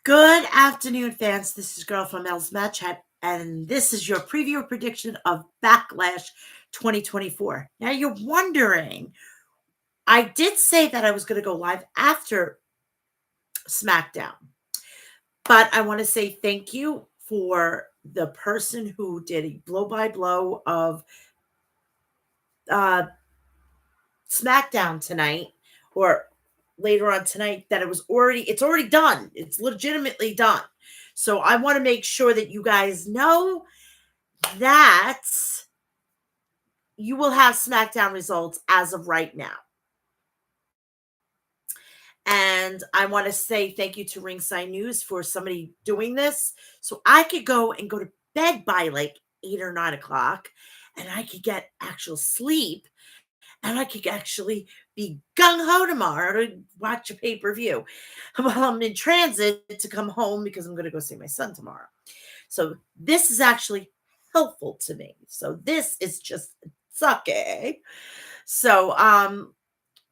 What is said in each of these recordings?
Good afternoon, fans. This is Girl from Mel'S Match Chat, and this is your preview prediction of Backlash 2024. Now, you're wondering, I did say that I was going to go live after SmackDown, but I want to say thank you for the person who did a blow-by-blow of uh, SmackDown tonight, or later on tonight, that it's already done. It's legitimately done. So I want to make sure that you guys know that you will have SmackDown results as of right now. And I want to say thank you to Ringside News for somebody doing this. So I could go to bed by like 8 or 9 o'clock, and I could get actual sleep, and I could actually be gung-ho tomorrow to watch a pay-per-view while I'm in transit to come home because I'm going to go see my son tomorrow. So this is actually helpful to me. So this is just sucky. So I'm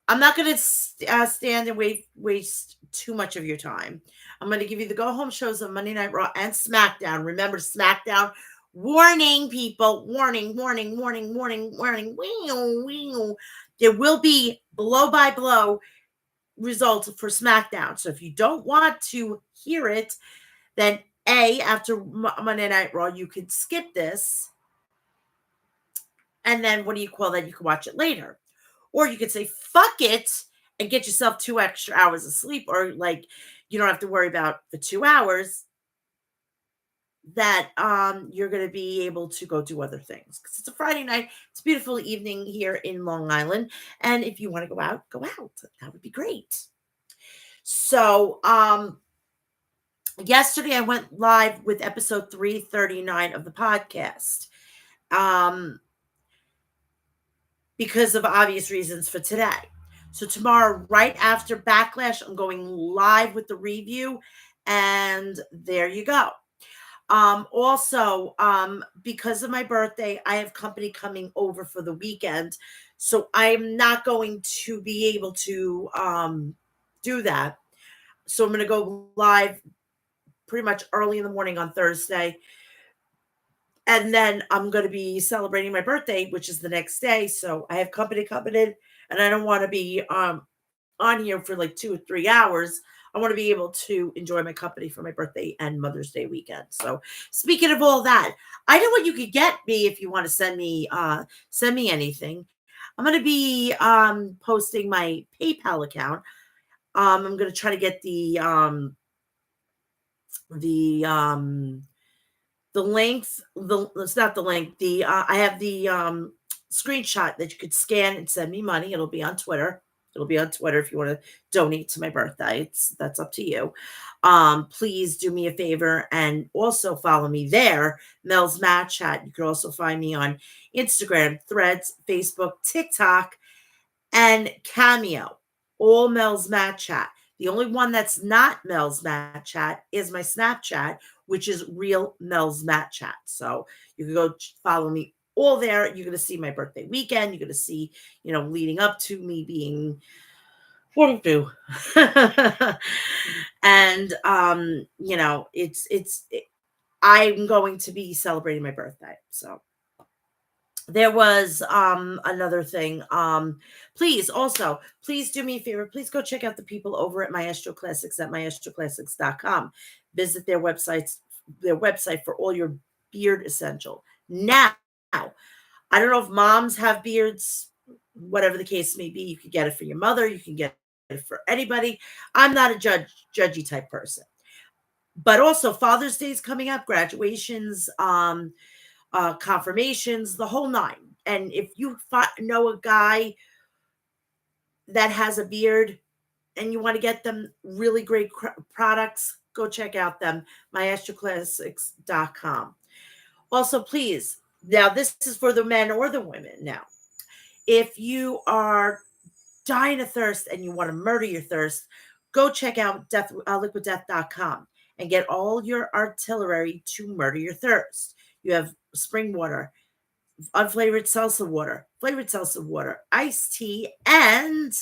not going to stand and waste too much of your time. I'm going to give you the go-home shows of Monday Night Raw and SmackDown. Remember, SmackDown, warning, people, warning, warning, warning, warning, warning. There will be blow-by-blow results for SmackDown. So if you don't want to hear it, then after Monday Night Raw, you can skip this. And then what do you call that? You can watch it later. Or you could say, fuck it, and get yourself 2 extra hours of sleep. Or like, you don't have to worry about the 2 hours that you're going to be able to go do other things. Because it's a Friday night. It's a beautiful evening here in Long Island. And if you want to go out, go out. That would be great. So, yesterday I went live with episode 339 of the podcast. Because of obvious reasons for today. So tomorrow, right after Backlash, I'm going live with the review, and there you go. Also, because of my birthday, I have company coming over for the weekend, so I'm not going to be able to do that. So I'm going to go live pretty much early in the morning on Thursday. And then I'm going to be celebrating my birthday, which is the next day. So I have company coming in, and I don't want to be on here for like 2 or 3 hours. I want to be able to enjoy my company for my birthday and Mother's Day weekend. So speaking of all that, I know what you could get me if you want to send me anything. I'm going to be posting my PayPal account. I'm going to try to get the length, it's not the link. I have the screenshot that you could scan and send me money. It'll be on Twitter. It'll be on Twitter if you want to donate to my birthday. That's up to you. Please do me a favor and also follow me there, Mel'S Match Chat. You can also find me on Instagram, Threads, Facebook, TikTok, and Cameo. All Mel'S Match Chat. The only one that's not Mel'S Match Chat is my Snapchat, which is Real Mel'S Match Chat. So you can go follow me all there. You're going to see my birthday weekend. You're going to see, leading up to me being 42. And, I'm going to be celebrating my birthday. So there was another thing. Please do me a favor. Please go check out the people over at Maestro Classics at maestroclassics.com. Visit their website for all your beard essential. Now, I don't know if moms have beards, whatever the case may be. You can get it for your mother. You can get it for anybody. I'm not a judgy type person. But also Father's Day is coming up, graduations, confirmations, the whole 9. And if you know a guy that has a beard and you want to get them really great products, go check out them, maestroclassics.com. Also, please, now this is for the men or the women now. If you are dying of thirst and you want to murder your thirst, go check out liquiddeath.com and get all your artillery to murder your thirst. You have spring water, unflavored salsa water, flavored salsa water, iced tea, and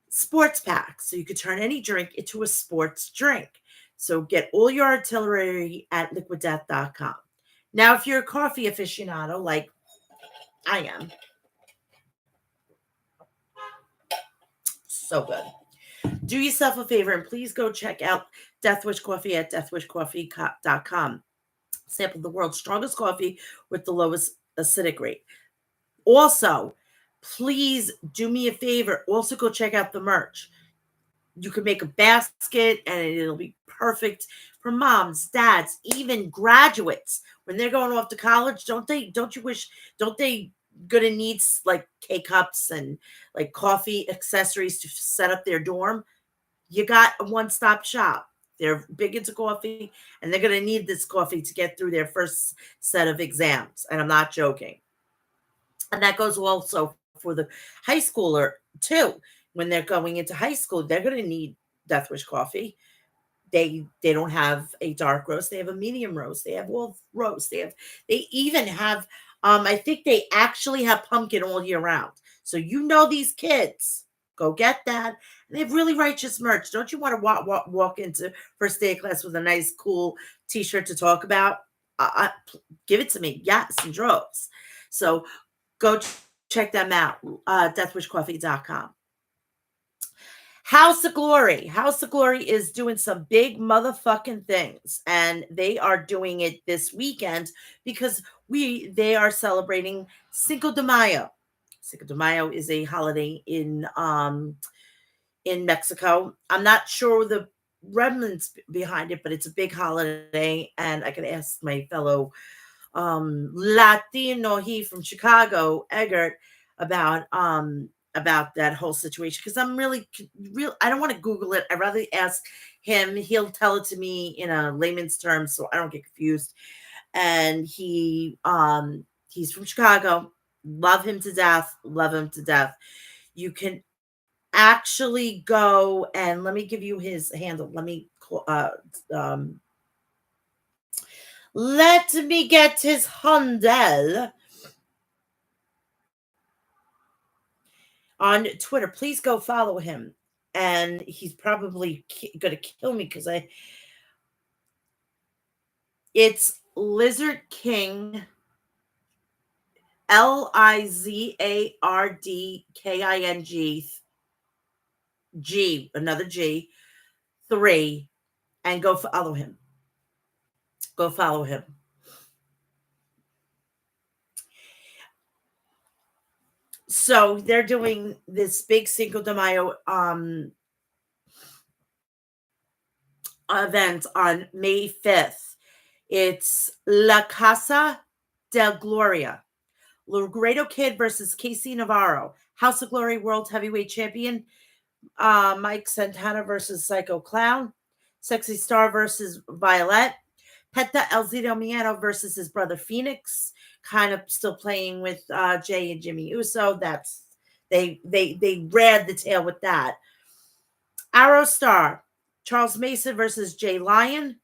sports packs. So you could turn any drink into a sports drink. So get all your artillery at liquiddeath.com. Now, if you're a coffee aficionado like I am, so good. Do yourself a favor and please go check out Death Wish Coffee at deathwishcoffee.com. Sample the world's strongest coffee with the lowest acidic rate. Also, please do me a favor. Also, go check out the merch. You can make a basket and it'll be perfect for moms, dads, even graduates when they're going off to college. Don't they gonna need like K cups and like coffee accessories to set up their dorm? You got a one-stop shop. They're big into coffee and they're going to need this coffee to get through their first set of exams. And I'm not joking. And that goes also for the high schooler too. When they're going into high school, they're going to need Death Wish coffee. They don't have a dark roast, they have a medium roast, they have all roast, they even have I think they actually have pumpkin all year round. So these kids, go get that. And they have really righteous merch. Don't you want to walk into first day of class with a nice cool t-shirt to talk about? Give it to me. Yes, in droves. So go check them out. Deathwishcoffee.com. House of Glory. House of Glory is doing some big motherfucking things, and they are doing it this weekend because they are celebrating Cinco de Mayo. Cinco de Mayo is a holiday in Mexico. I'm not sure the remnants behind it, but it's a big holiday, and I could ask my fellow Latino, he from Chicago, Eggert, about that whole situation because I'm really real. I don't want to Google it. I'd rather ask him. He'll tell it to me in a layman's terms so I don't get confused. And he's from Chicago. Love him to death. Love him to death. You can actually go and let me give you his handle. Let me get his handle on Twitter. Please go follow him. And he's probably going to kill me because it's Lizard King, LIZARDKING, another G, 3, and go follow him. Go follow him. So they're doing this big Cinco de Mayo event on May 5th. It's La Casa del Gloria. Laredo Kid versus Casey Navarro. House of Glory World Heavyweight Champion Mike Santana versus Psycho Clown. Sexy Star versus Violet. Penta El Zito Miano versus his brother Phoenix. Kind of still playing with Jay and Jimmy Uso. That's they read the tail with that. Arrow Star. Charles Mason versus Jay Lyon.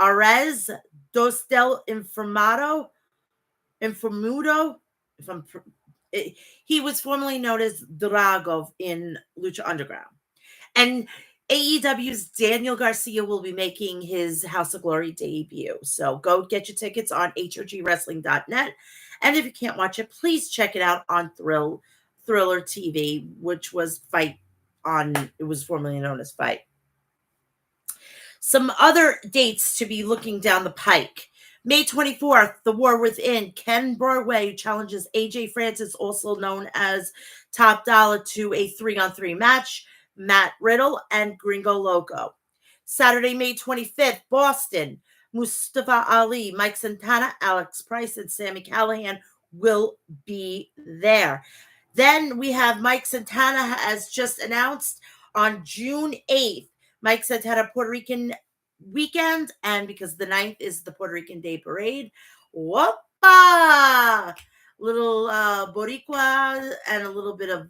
Arez Dos del Informado. Infamudo. He was formerly known as Dragov in Lucha Underground. And AEW's Daniel Garcia will be making his House of Glory debut. So go get your tickets on hogwrestling.net. And if you can't watch it, please check it out on Thriller TV, which was it was formerly known as Fight. Some other dates to be looking down the pike. May 24th, The War Within. Ken Broadway challenges AJ Francis, also known as Top Dollar, to a 3-on-3 match. Matt Riddle and Gringo Loco. Saturday, May 25th, Boston. Mustafa Ali, Mike Santana, Alex Price, and Sami Callihan will be there. Then we have Mike Santana has just announced on June 8th, Mike Santana Puerto Rican weekend, and because the 9th is the Puerto Rican Day Parade, whoopa! Little boricua and a little bit of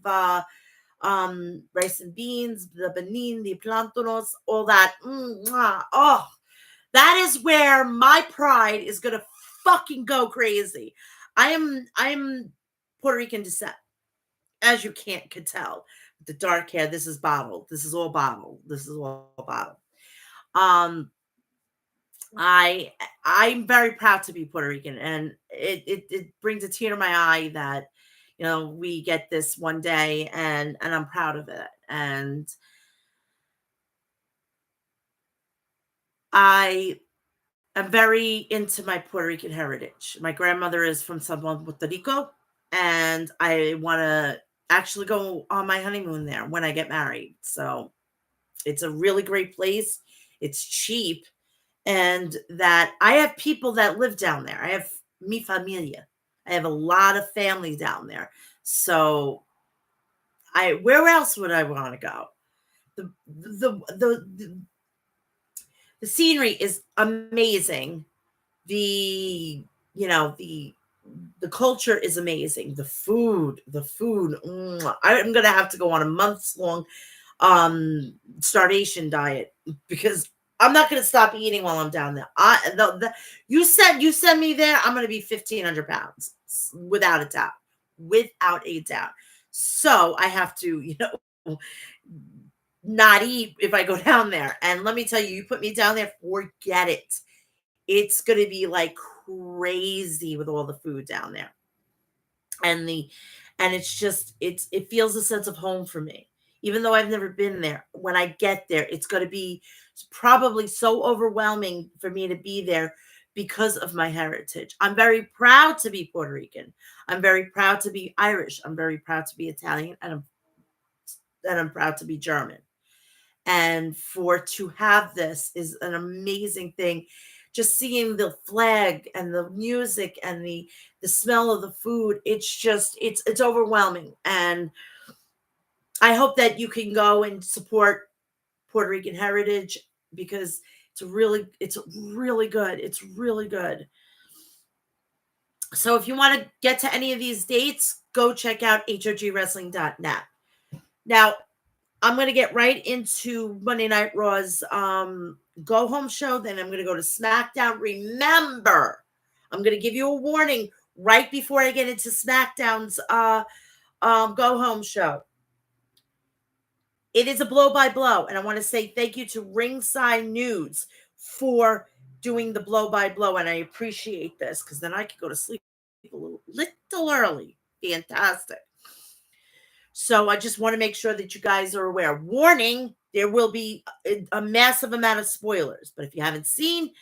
rice and beans, the benin, the plantanos, all that. Oh, that is where my pride is gonna fucking go crazy. I'm Puerto Rican descent, as you could tell. The dark hair, this is bottled. This is all bottled. This is all bottled. I I'm very proud to be Puerto Rican, and it brings a tear to my eye that, we get this one day, and I'm proud of it. And I am very into my Puerto Rican heritage. My grandmother is from San Juan, Puerto Rico, and I want to actually go on my honeymoon there when I get married. So it's a really great place. It's cheap, and that I have people that live down there. I have mi familia. I have a lot of family down there. So where else would I want to go? The scenery is amazing. The you know the culture is amazing. The food. I'm gonna have to go on a months long starvation diet because I'm not going to stop eating while I'm down there. You send me there, I'm going to be 1,500 pounds without a doubt, without a doubt. So I have to, not eat if I go down there. And let me tell you, you put me down there, forget it. It's going to be like crazy with all the food down there. And it's just it feels a sense of home for me. Even though I've never been there, when I get there, it's going to be probably so overwhelming for me to be there because of my heritage. I'm very proud to be Puerto Rican. I'm very proud to be Irish. I'm very proud to be Italian, and I'm proud to be German. And for to have this is an amazing thing. Just seeing the flag and the music and the smell of the food, it's overwhelming. And I hope that you can go and support Puerto Rican heritage because it's really good. It's really good. So if you want to get to any of these dates, go check out hogwrestling.net. Now, I'm going to get right into Monday Night Raw's go home show. Then I'm going to go to SmackDown. Remember, I'm going to give you a warning right before I get into SmackDown's go home show. It is a blow by blow. And I want to say thank you to Ringside News for doing the blow by blow. And I appreciate this because then I could go to sleep a little early. Fantastic. So I just want to make sure that you guys are aware. Warning, there will be a massive amount of spoilers. But if you haven't seen,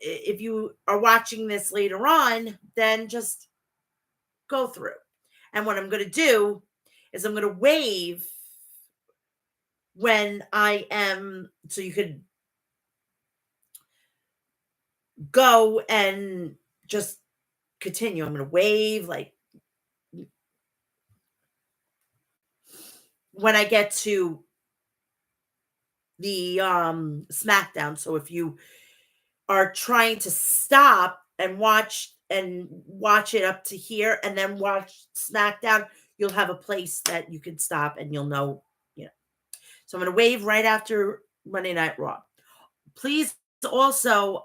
if you are watching this later on, then just go through. And what I'm going to do is I'm going to wave when I am, so you could go and just continue. I'm going to wave like when I get to the SmackDown. So if you are trying to stop and watch it up to here and then watch SmackDown, you'll have a place that you can stop and you'll know. So I'm going to wave right after Monday Night Raw. Please also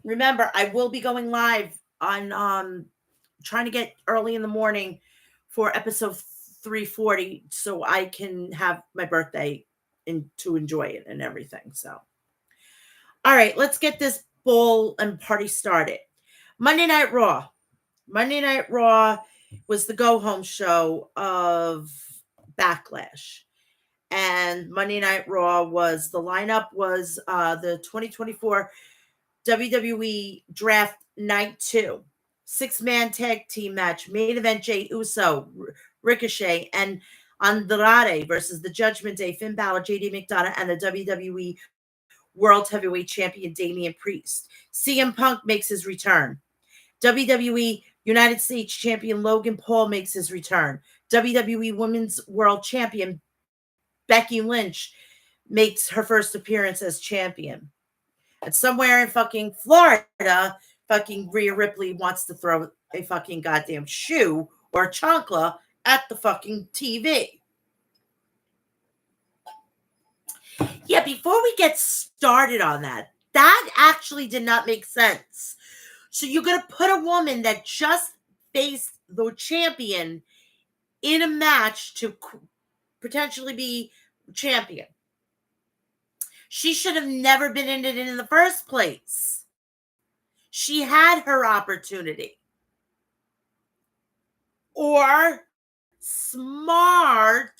remember I will be going live on trying to get early in the morning for episode 340 so I can have my birthday and to enjoy it and everything. So all right, let's get this ball and party started. Monday Night Raw. Monday Night Raw was the go home show of Backlash. And Monday Night Raw the lineup was the 2024 WWE Draft Night 2. 6-man tag team match. Main event Jey Uso, Ricochet, and Andrade versus the Judgment Day, Finn Balor, JD McDonough, and the WWE World Heavyweight Champion Damian Priest. CM Punk makes his return. WWE United States Champion Logan Paul makes his return. WWE Women's World Champion Becky Lynch makes her first appearance as champion. And somewhere in fucking Florida, fucking Rhea Ripley wants to throw a fucking goddamn shoe or a chancla at the fucking TV. Yeah, before we get started on that actually did not make sense. So you're going to put a woman that just faced the champion in a match to potentially be champion. She should have never been in it in the first place. She had her opportunity. Or smart,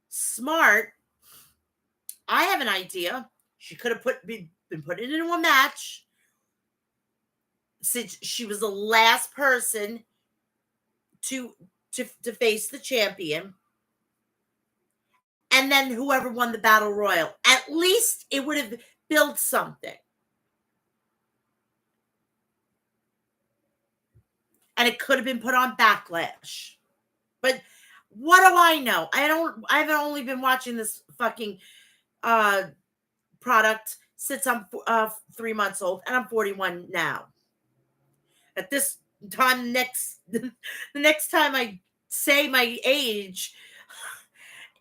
smart. I have an idea. She could have been put into a match since she was the last person to to face the champion, and then whoever won the battle royal. At least it would have built something. And it could have been put on Backlash. But what do I know? I haven't only been watching this fucking product since I'm 3 months old, and I'm 41 now. At this time, the next time I say my age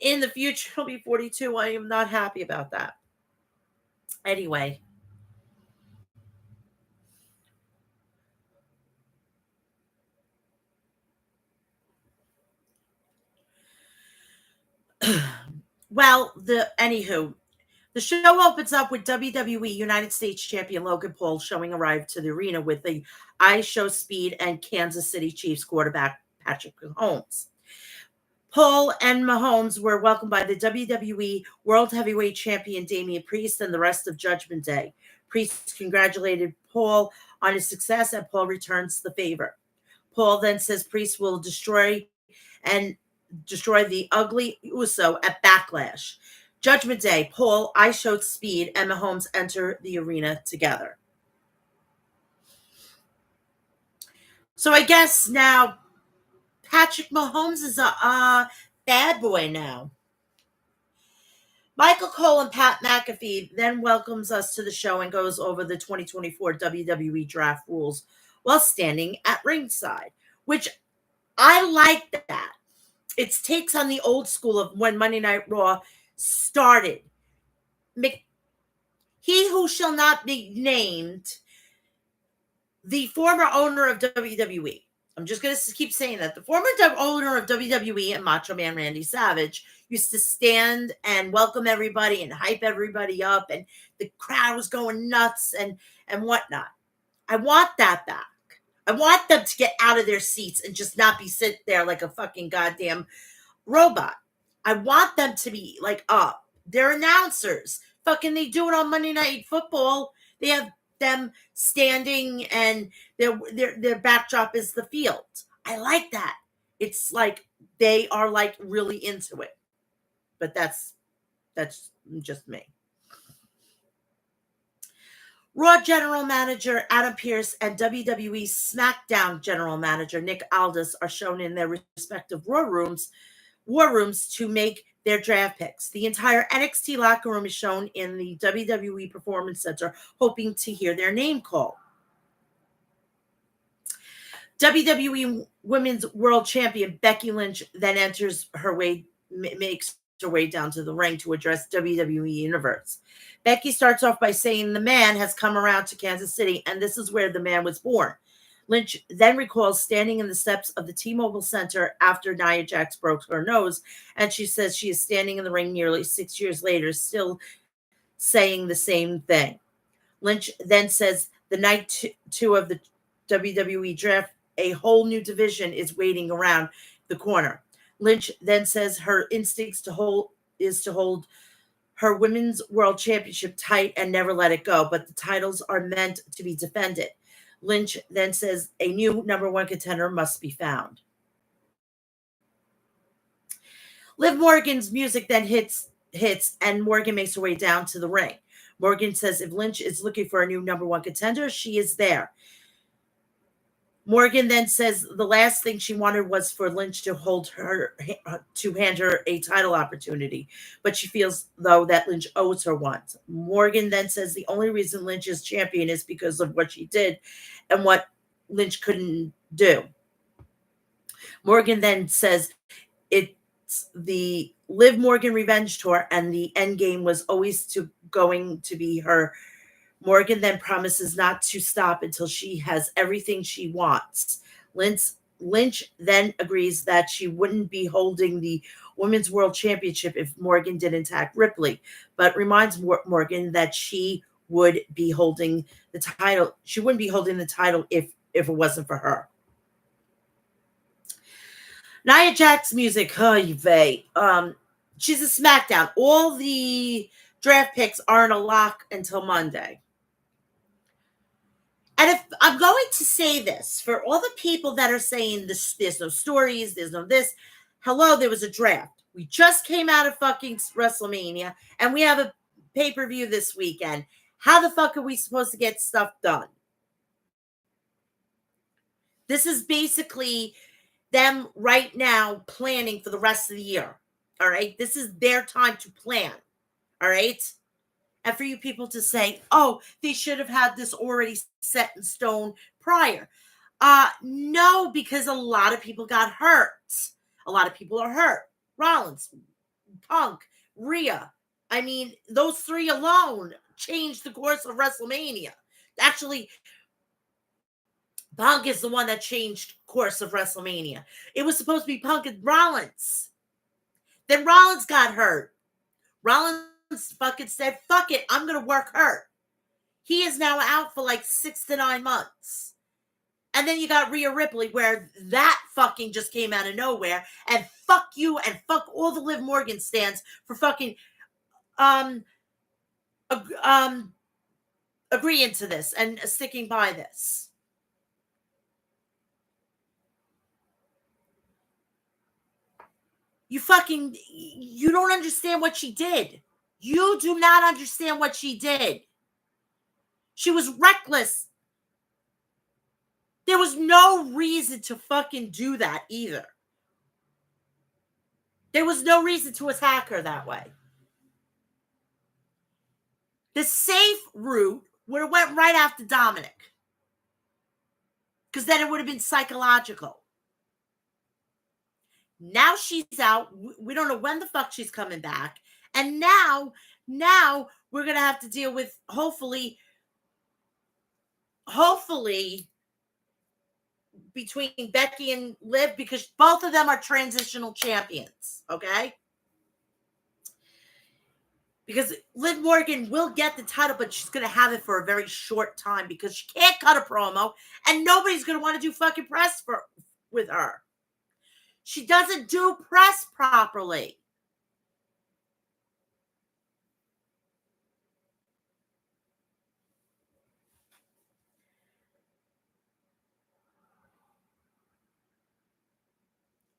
in the future, I'll be 42. I am not happy about that. Anyway. Well, anywho, the show opens up with WWE United States Champion Logan Paul showing arrived to the arena with the I Show Speed and Kansas City Chiefs quarterback Patrick Mahomes. Paul and Mahomes were welcomed by the WWE World Heavyweight Champion Damian Priest and the rest of Judgment Day. Priest congratulated Paul on his success, and Paul returns the favor. Paul then says Priest will destroy the ugly Uso at Backlash. Judgment Day, Paul, I Showed Speed, and Mahomes enter the arena together. So I guess now Patrick Mahomes is a bad boy now. Michael Cole and Pat McAfee then welcomes us to the show and goes over the 2024 WWE draft rules while standing at ringside, which I like that. It takes on the old school of when Monday Night Raw started. He who shall not be named, the former owner of WWE. I'm just going to keep saying that. The former owner of WWE and Macho Man Randy Savage used to stand and welcome everybody and hype everybody up, and the crowd was going nuts and whatnot. I want that back. I want them to get out of their seats and just not be sitting there like a fucking goddamn robot. I want them to be like up. They're announcers. Fucking they do it on Monday Night Football. They have them standing and their backdrop is the field. I like that. It's like they are like really into it. But that's just me. Raw General Manager Adam Pearce and WWE SmackDown General Manager Nick Aldis are shown in their respective war rooms to make their draft picks. The entire NXT locker room is shown in the WWE Performance Center, hoping to hear their name called. WWE Women's World Champion Becky Lynch then makes her way down to the ring to address WWE Universe. Becky starts off by saying the man has come around to Kansas City, and this is where the man was born. Lynch then recalls standing in the steps of the T-Mobile Center after Nia Jax broke her nose, and she says she is standing in the ring nearly 6 years later, still saying the same thing. Lynch then says the night two of the WWE draft, a whole new division is waiting around the corner. Lynch then says her instincts to hold her Women's World Championship tight and never let it go, but the titles are meant to be defended. Lynch then says a new number one contender must be found. Liv Morgan's music then hits, and Morgan makes her way down to the ring. Morgan says if Lynch is looking for a new number one contender, she is there. Morgan then says the last thing she wanted was for Lynch to hand her a title opportunity, but she feels, though, that Lynch owes her one. Morgan then says the only reason Lynch is champion is because of what she did and what Lynch couldn't do. Morgan then says it's the Liv Morgan revenge tour, and the end game was always going to be her. Morgan then promises not to stop until she has everything she wants. Lynch then agrees that she wouldn't be holding the Women's World Championship if Morgan didn't attack Ripley, but reminds Morgan that she would be holding the title. She wouldn't be holding the title if it wasn't for her. Nia Jax music, oh, Wwe. She's a SmackDown. All the draft picks aren't a lock until Monday. And if I'm going to say this for all the people that are saying this, there's no stories, there's no this. Hello, there was a draft. We just came out of fucking WrestleMania, and we have a pay-per-view this weekend. How the fuck are we supposed to get stuff done? This is basically them right now planning for the rest of the year. All right. This is their time to plan. All right. And for you people to say, oh, they should have had this already set in stone prior. No, because a lot of people got hurt. A lot of people are hurt. Rollins, Punk, Rhea. I mean, those three alone changed the course of WrestleMania. Actually, Punk is the one that changed course of WrestleMania. It was supposed to be Punk and Rollins. Then Rollins got hurt. Rollins fucking said, fuck it, I'm going to work hurt. He is now out for like 6 to 9 months. And then you got Rhea Ripley, where that fucking just came out of nowhere. And fuck you and fuck all the Liv Morgan stands for fucking agreeing to this and sticking by this. You don't understand what she did. You do not understand what she did. She was reckless. There was no reason to fucking do that either. There was no reason to attack her that way. The safe route would have went right after Dominic. Because then it would have been psychological. Now she's out. We don't know when the fuck she's coming back. And now we're going to have to deal with, hopefully, between Becky and Liv, because both of them are transitional champions, okay? Because Liv Morgan will get the title, but she's going to have it for a very short time because she can't cut a promo, and nobody's going to want to do fucking press with her. She doesn't do press properly.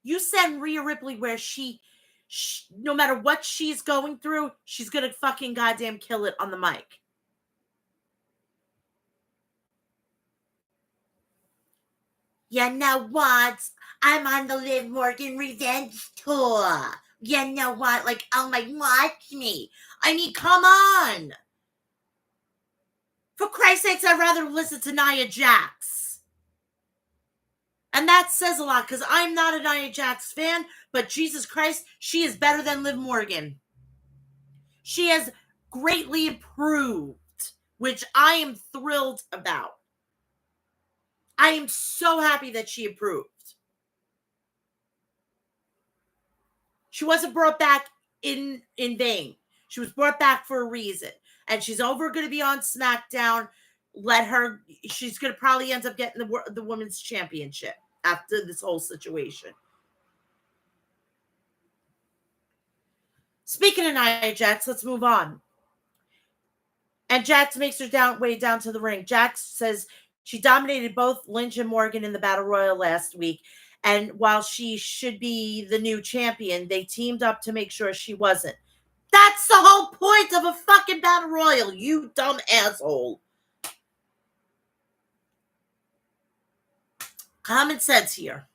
You send Rhea Ripley where she no matter what she's going through, she's going to fucking goddamn kill it on the mic. You know what? I'm on the Liv Morgan Revenge Tour. You know what? Like, oh my, watch me. I mean, come on. For Christ's sakes, I'd rather listen to Nia Jax. And that says a lot, because I'm not a Nia Jax fan, but Jesus Christ, she is better than Liv Morgan. She has greatly improved, which I am thrilled about. I am so happy that she improved. She wasn't brought back in vain. She was brought back for a reason. And she's going to be on SmackDown. She's going to probably end up getting the Women's Championship after this whole situation. Speaking of Nia Jax, let's move on. And Jax makes her way down to the ring. Jax says she dominated both Lynch and Morgan in the Battle Royal last week. And while she should be the new champion, they teamed up to make sure she wasn't. That's the whole point of a fucking Battle Royal, you dumb asshole. Common sense here.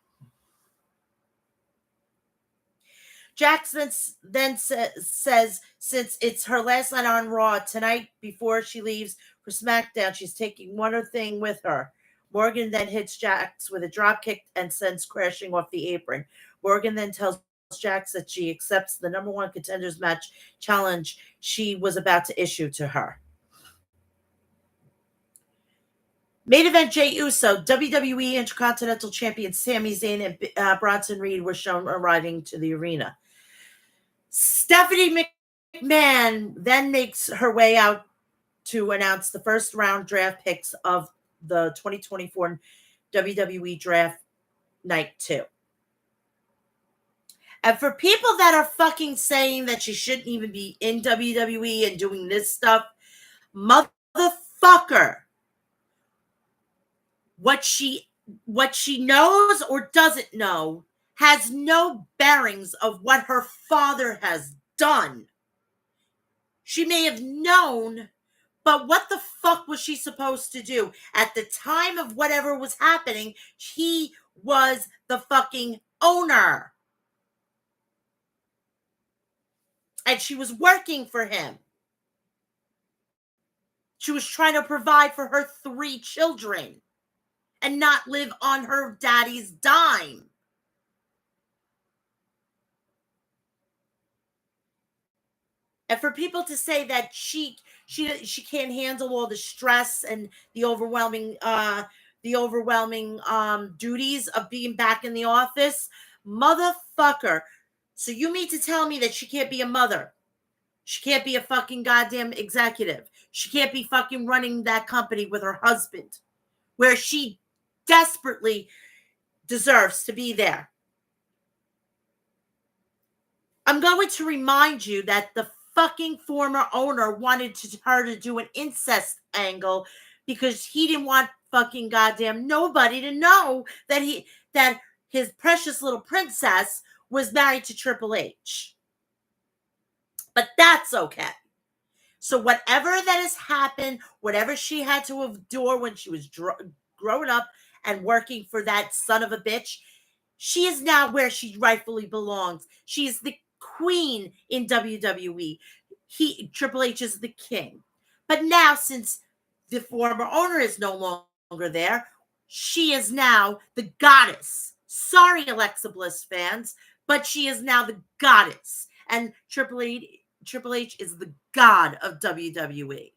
Jackson then says since it's her last night on Raw tonight before she leaves for SmackDown, she's taking one other thing with her. Morgan then hits Jax with a dropkick and sends crashing off the apron. Morgan then tells Jax that she accepts the number 1 contenders match challenge she was about to issue to her. Main event: Jey Uso, WWE Intercontinental Champion Sami Zayn, and Bronson Reed were shown arriving to the arena. Stephanie McMahon then makes her way out to announce the first round draft picks of the 2024 WWE Draft Night 2. And for people that are fucking saying that she shouldn't even be in WWE and doing this stuff, motherfucker, what she knows or doesn't know has no bearings of what her father has done. She may have known, but what the fuck was she supposed to do? At the time of whatever was happening, he was the fucking owner. And she was working for him. She was trying to provide for her 3 children and not live on her daddy's dime. And for people to say that she can't handle all the stress and the overwhelming duties of being back in the office, motherfucker. So you mean to tell me that she can't be a mother? She can't be a fucking goddamn executive. She can't be fucking running that company with her husband, where she desperately deserves to be there. I'm going to remind you that the fucking former owner wanted her to do an incest angle because he didn't want fucking goddamn nobody to know that his precious little princess was married to Triple H. But that's okay. So whatever that has happened, whatever she had to endure when she was growing up and working for that son of a bitch, she is now where she rightfully belongs. She is the queen in WWE. Triple H is the king. But now, since the former owner is no longer there, she is now the goddess. Sorry, Alexa Bliss fans, but she is now the goddess. And Triple H is the god of WWE.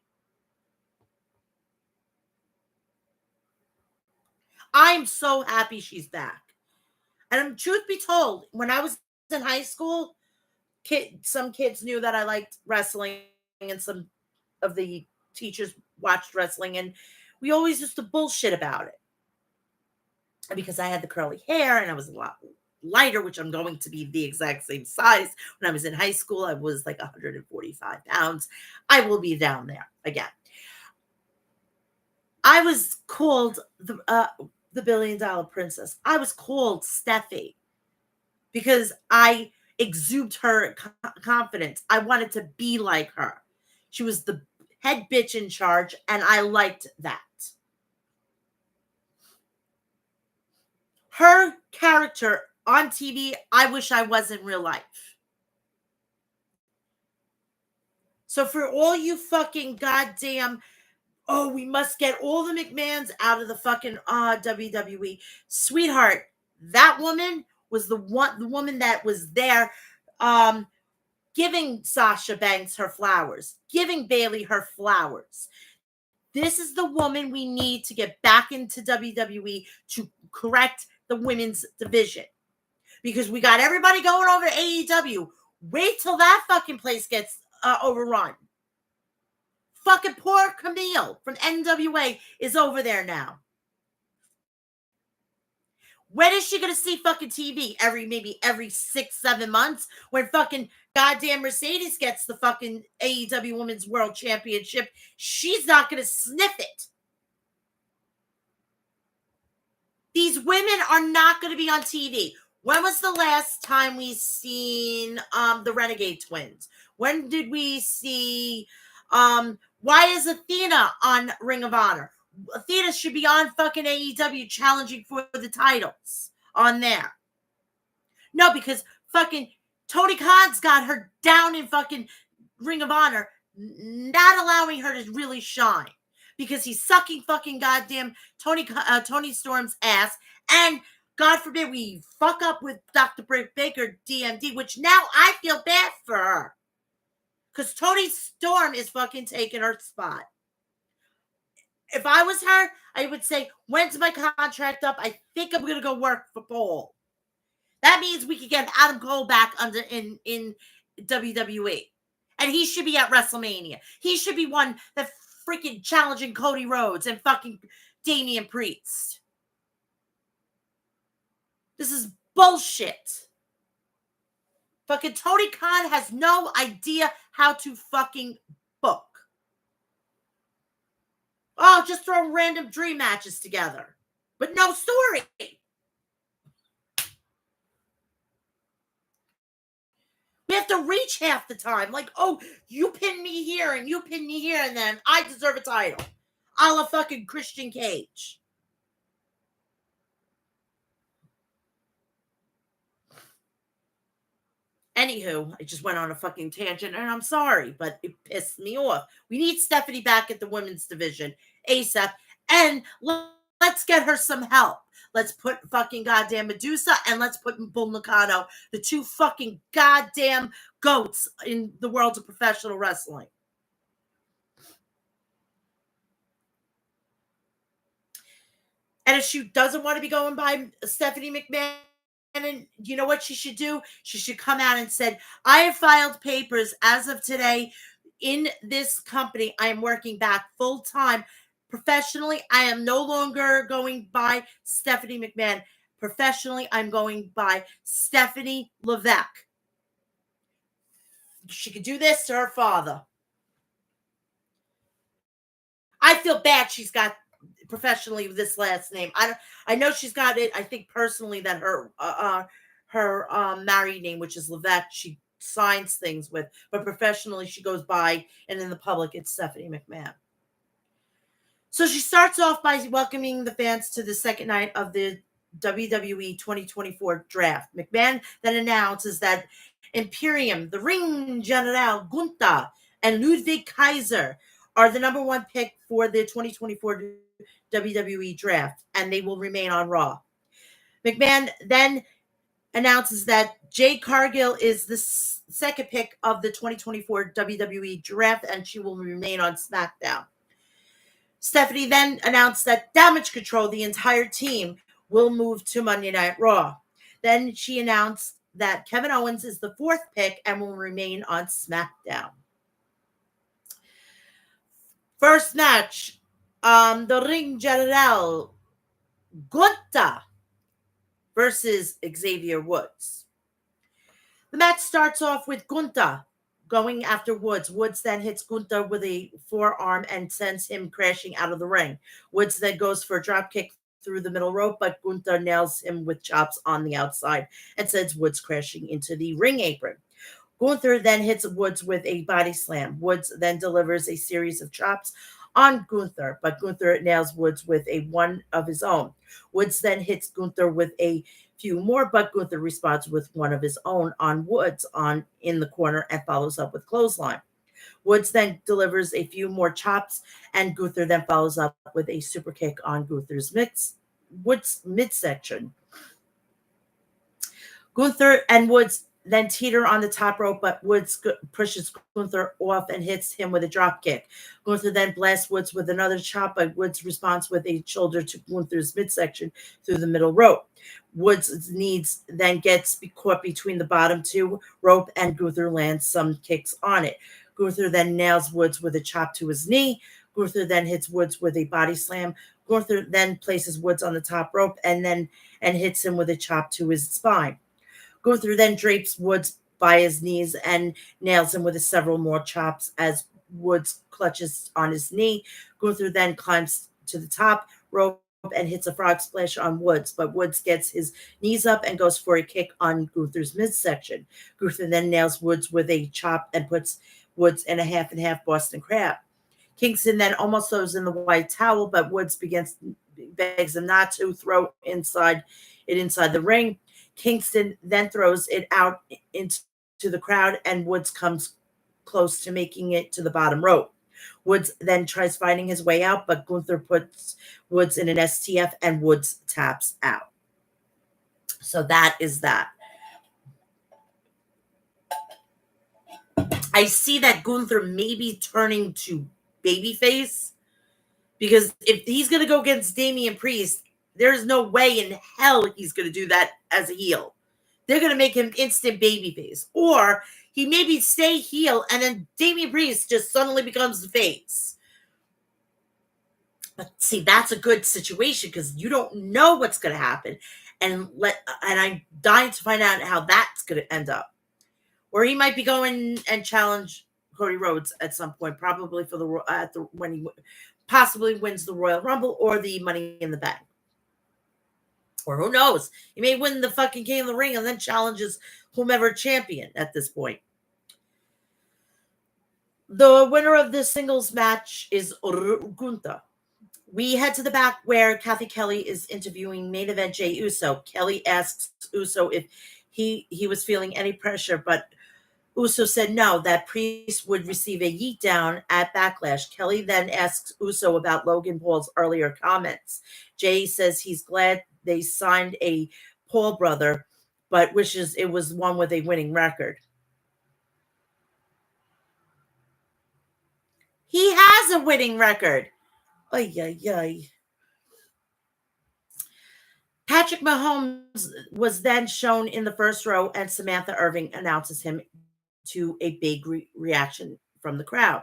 I'm so happy she's back. And truth be told, when I was in high school, some kids knew that I liked wrestling, and some of the teachers watched wrestling, and we always used to bullshit about it. Because I had the curly hair and I was a lot lighter, which I'm going to be the exact same size. When I was in high school, I was like 145 pounds. I will be down there again. I was called the $1 billion princess. I was called Steffi because I exude her confidence. I wanted to be like her. She was the head bitch in charge, and I liked that. Her character on TV, I wish I was in real life. So for all you fucking goddamn, oh, we must get all the McMahons out of the fucking WWE. Sweetheart, that woman was the woman that was there giving Sasha Banks her flowers, giving Bayley her flowers. This is the woman we need to get back into WWE to correct the women's division. Because we got everybody going over to AEW. Wait till that fucking place gets overrun. Fucking poor Camille from NWA is over there now. When is she going to see fucking TV? Maybe every 6-7 months, when fucking goddamn Mercedes gets the fucking AEW Women's World Championship. She's not going to sniff it. These women are not going to be on TV. When was the last time we seen the Renegade Twins? When did we see why is Athena on Ring of Honor? Athena should be on fucking AEW challenging for the titles on there. No, because fucking Tony Khan's got her down in fucking Ring of Honor, not allowing her to really shine. Because he's sucking fucking goddamn Tony Storm's ass, and God forbid we fuck up with Dr. Britt Baker, DMD, which now I feel bad for her. Because Tony Storm is fucking taking her spot. If I was her, I would say, when's my contract up? I think I'm gonna go work for Paul. That means we could get Adam Cole back under in WWE. And he should be at WrestleMania. He should be one that freaking challenging Cody Rhodes and fucking Damian Priest. This is bullshit. Fucking Tony Khan has no idea how to fucking book. Oh, just throw random dream matches together. But no story. We have to reach half the time. Like, oh, you pin me here and you pin me here, and then I deserve a title. A la fucking Christian Cage. Anywho, I just went on a fucking tangent, and I'm sorry, but it pissed me off. We need Stephanie back at the women's division ASAP, and let's get her some help. Let's put fucking goddamn Medusa, and let's put Bull Nakano, the two fucking goddamn goats in the world of professional wrestling. And if she doesn't want to be going by Stephanie McMahon, and you know what she should do? She should come out and said, I have filed papers as of today in this company. I am working back full time. Professionally, I am no longer going by Stephanie McMahon. Professionally, I'm going by Stephanie Levesque. She could do this to her father. I feel bad she's got professionally this last name. I know she's got it. I think personally that her married name, which is Levesque, she signs things with, but professionally she goes by, and in the public it's Stephanie McMahon. So she starts off by welcoming the fans to the second night of the WWE 2024 draft. McMahon then announces that Imperium, the Ring General Gunther, and Ludwig Kaiser are the number one pick for the 2024 WWE draft, and they will remain on Raw. McMahon then announces that Jade Cargill is the second pick of the 2024 WWE draft, and she will remain on SmackDown. Stephanie then announced that Damage Control, the entire team, will move to Monday Night Raw. Then she announced that Kevin Owens is the fourth pick and will remain on SmackDown. First match, the Ring General Gunther versus Xavier Woods. The match starts off with Gunther going after Woods. Woods then hits Gunther with a forearm and sends him crashing out of the ring. Woods then goes for a dropkick through the middle rope, but Gunther nails him with chops on the outside and sends Woods crashing into the ring apron. Gunther then hits Woods with a body slam. Woods then delivers a series of chops on Gunther, but Gunther nails Woods with a one of his own. Woods then hits Gunther with a few more, but Gunther responds with one of his own on Woods in the corner and follows up with clothesline. Woods then delivers a few more chops, and Gunther then follows up with a super kick on Woods' midsection. Gunther and Woods then teeter on the top rope, but Woods pushes Gunther off and hits him with a drop kick. Gunther then blasts Woods with another chop, but Woods responds with a shoulder to Gunther's midsection through the middle rope. Woods' knees then gets caught between the bottom two rope, and Gunther lands some kicks on it. Gunther then nails Woods with a chop to his knee. Gunther then hits Woods with a body slam. Gunther then places Woods on the top rope and hits him with a chop to his spine. Gunther then drapes Woods by his knees and nails him with several more chops as Woods clutches on his knee. Gunther then climbs to the top rope and hits a frog splash on Woods, but Woods gets his knees up and goes for a kick on Gunther's midsection. Gunther then nails Woods with a chop and puts Woods in a half and half Boston Crab. Kingston then almost throws in the white towel, but Woods begs him not to throw inside the ring. Kingston then throws it out into the crowd, and Woods comes close to making it to the bottom rope. Woods then tries fighting his way out, but Gunther puts Woods in an STF, and Woods taps out. So that is that. I see that Gunther may be turning to babyface. Because if he's going to go against Damian Priest, there's no way in hell he's going to do that as a heel. They're going to make him instant babyface. Or he maybe stay heel and then Damian Priest just suddenly becomes the face. But see, that's a good situation because you don't know what's going to happen. And I'm dying to find out how that's going to end up. Or he might be going and challenge Cody Rhodes at some point, probably for when he possibly wins the Royal Rumble or the Money in the Bank. Or who knows? He may win the fucking King of the Ring and then challenges whomever champion at this point. The winner of this singles match is Gunta. We head to the back where Kathy Kelly is interviewing main event Jey Uso. Kelly asks Uso if he was feeling any pressure, but Uso said no, that Priest would receive a yeet down at Backlash. Kelly then asks Uso about Logan Paul's earlier comments. Jey says he's glad they signed a Paul brother, but wishes it was one with a winning record. He has a winning record. Ay, ay, ay. Patrick Mahomes was then shown in the first row, and Samantha Irving announces him to a big reaction from the crowd.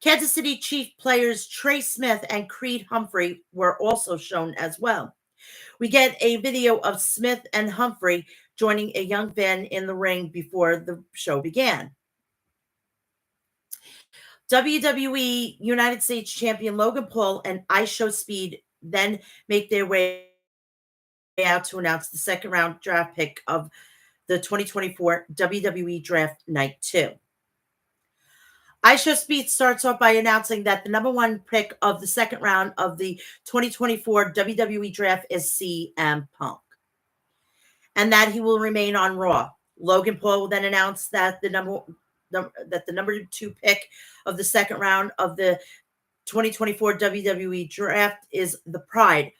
Kansas City Chief players Trey Smith and Creed Humphrey were also shown as well. We get a video of Smith and Humphrey joining a young fan in the ring before the show began. WWE United States Champion Logan Paul and IShowSpeed then make their way out to announce the second round draft pick of the 2024 WWE Draft Night 2. IShowSpeed starts off by announcing that the number one pick of the second round of the 2024 WWE Draft is CM Punk, and that he will remain on Raw. Logan Paul will then announce that the number two pick of the second round of the 2024 WWE Draft is the Pride,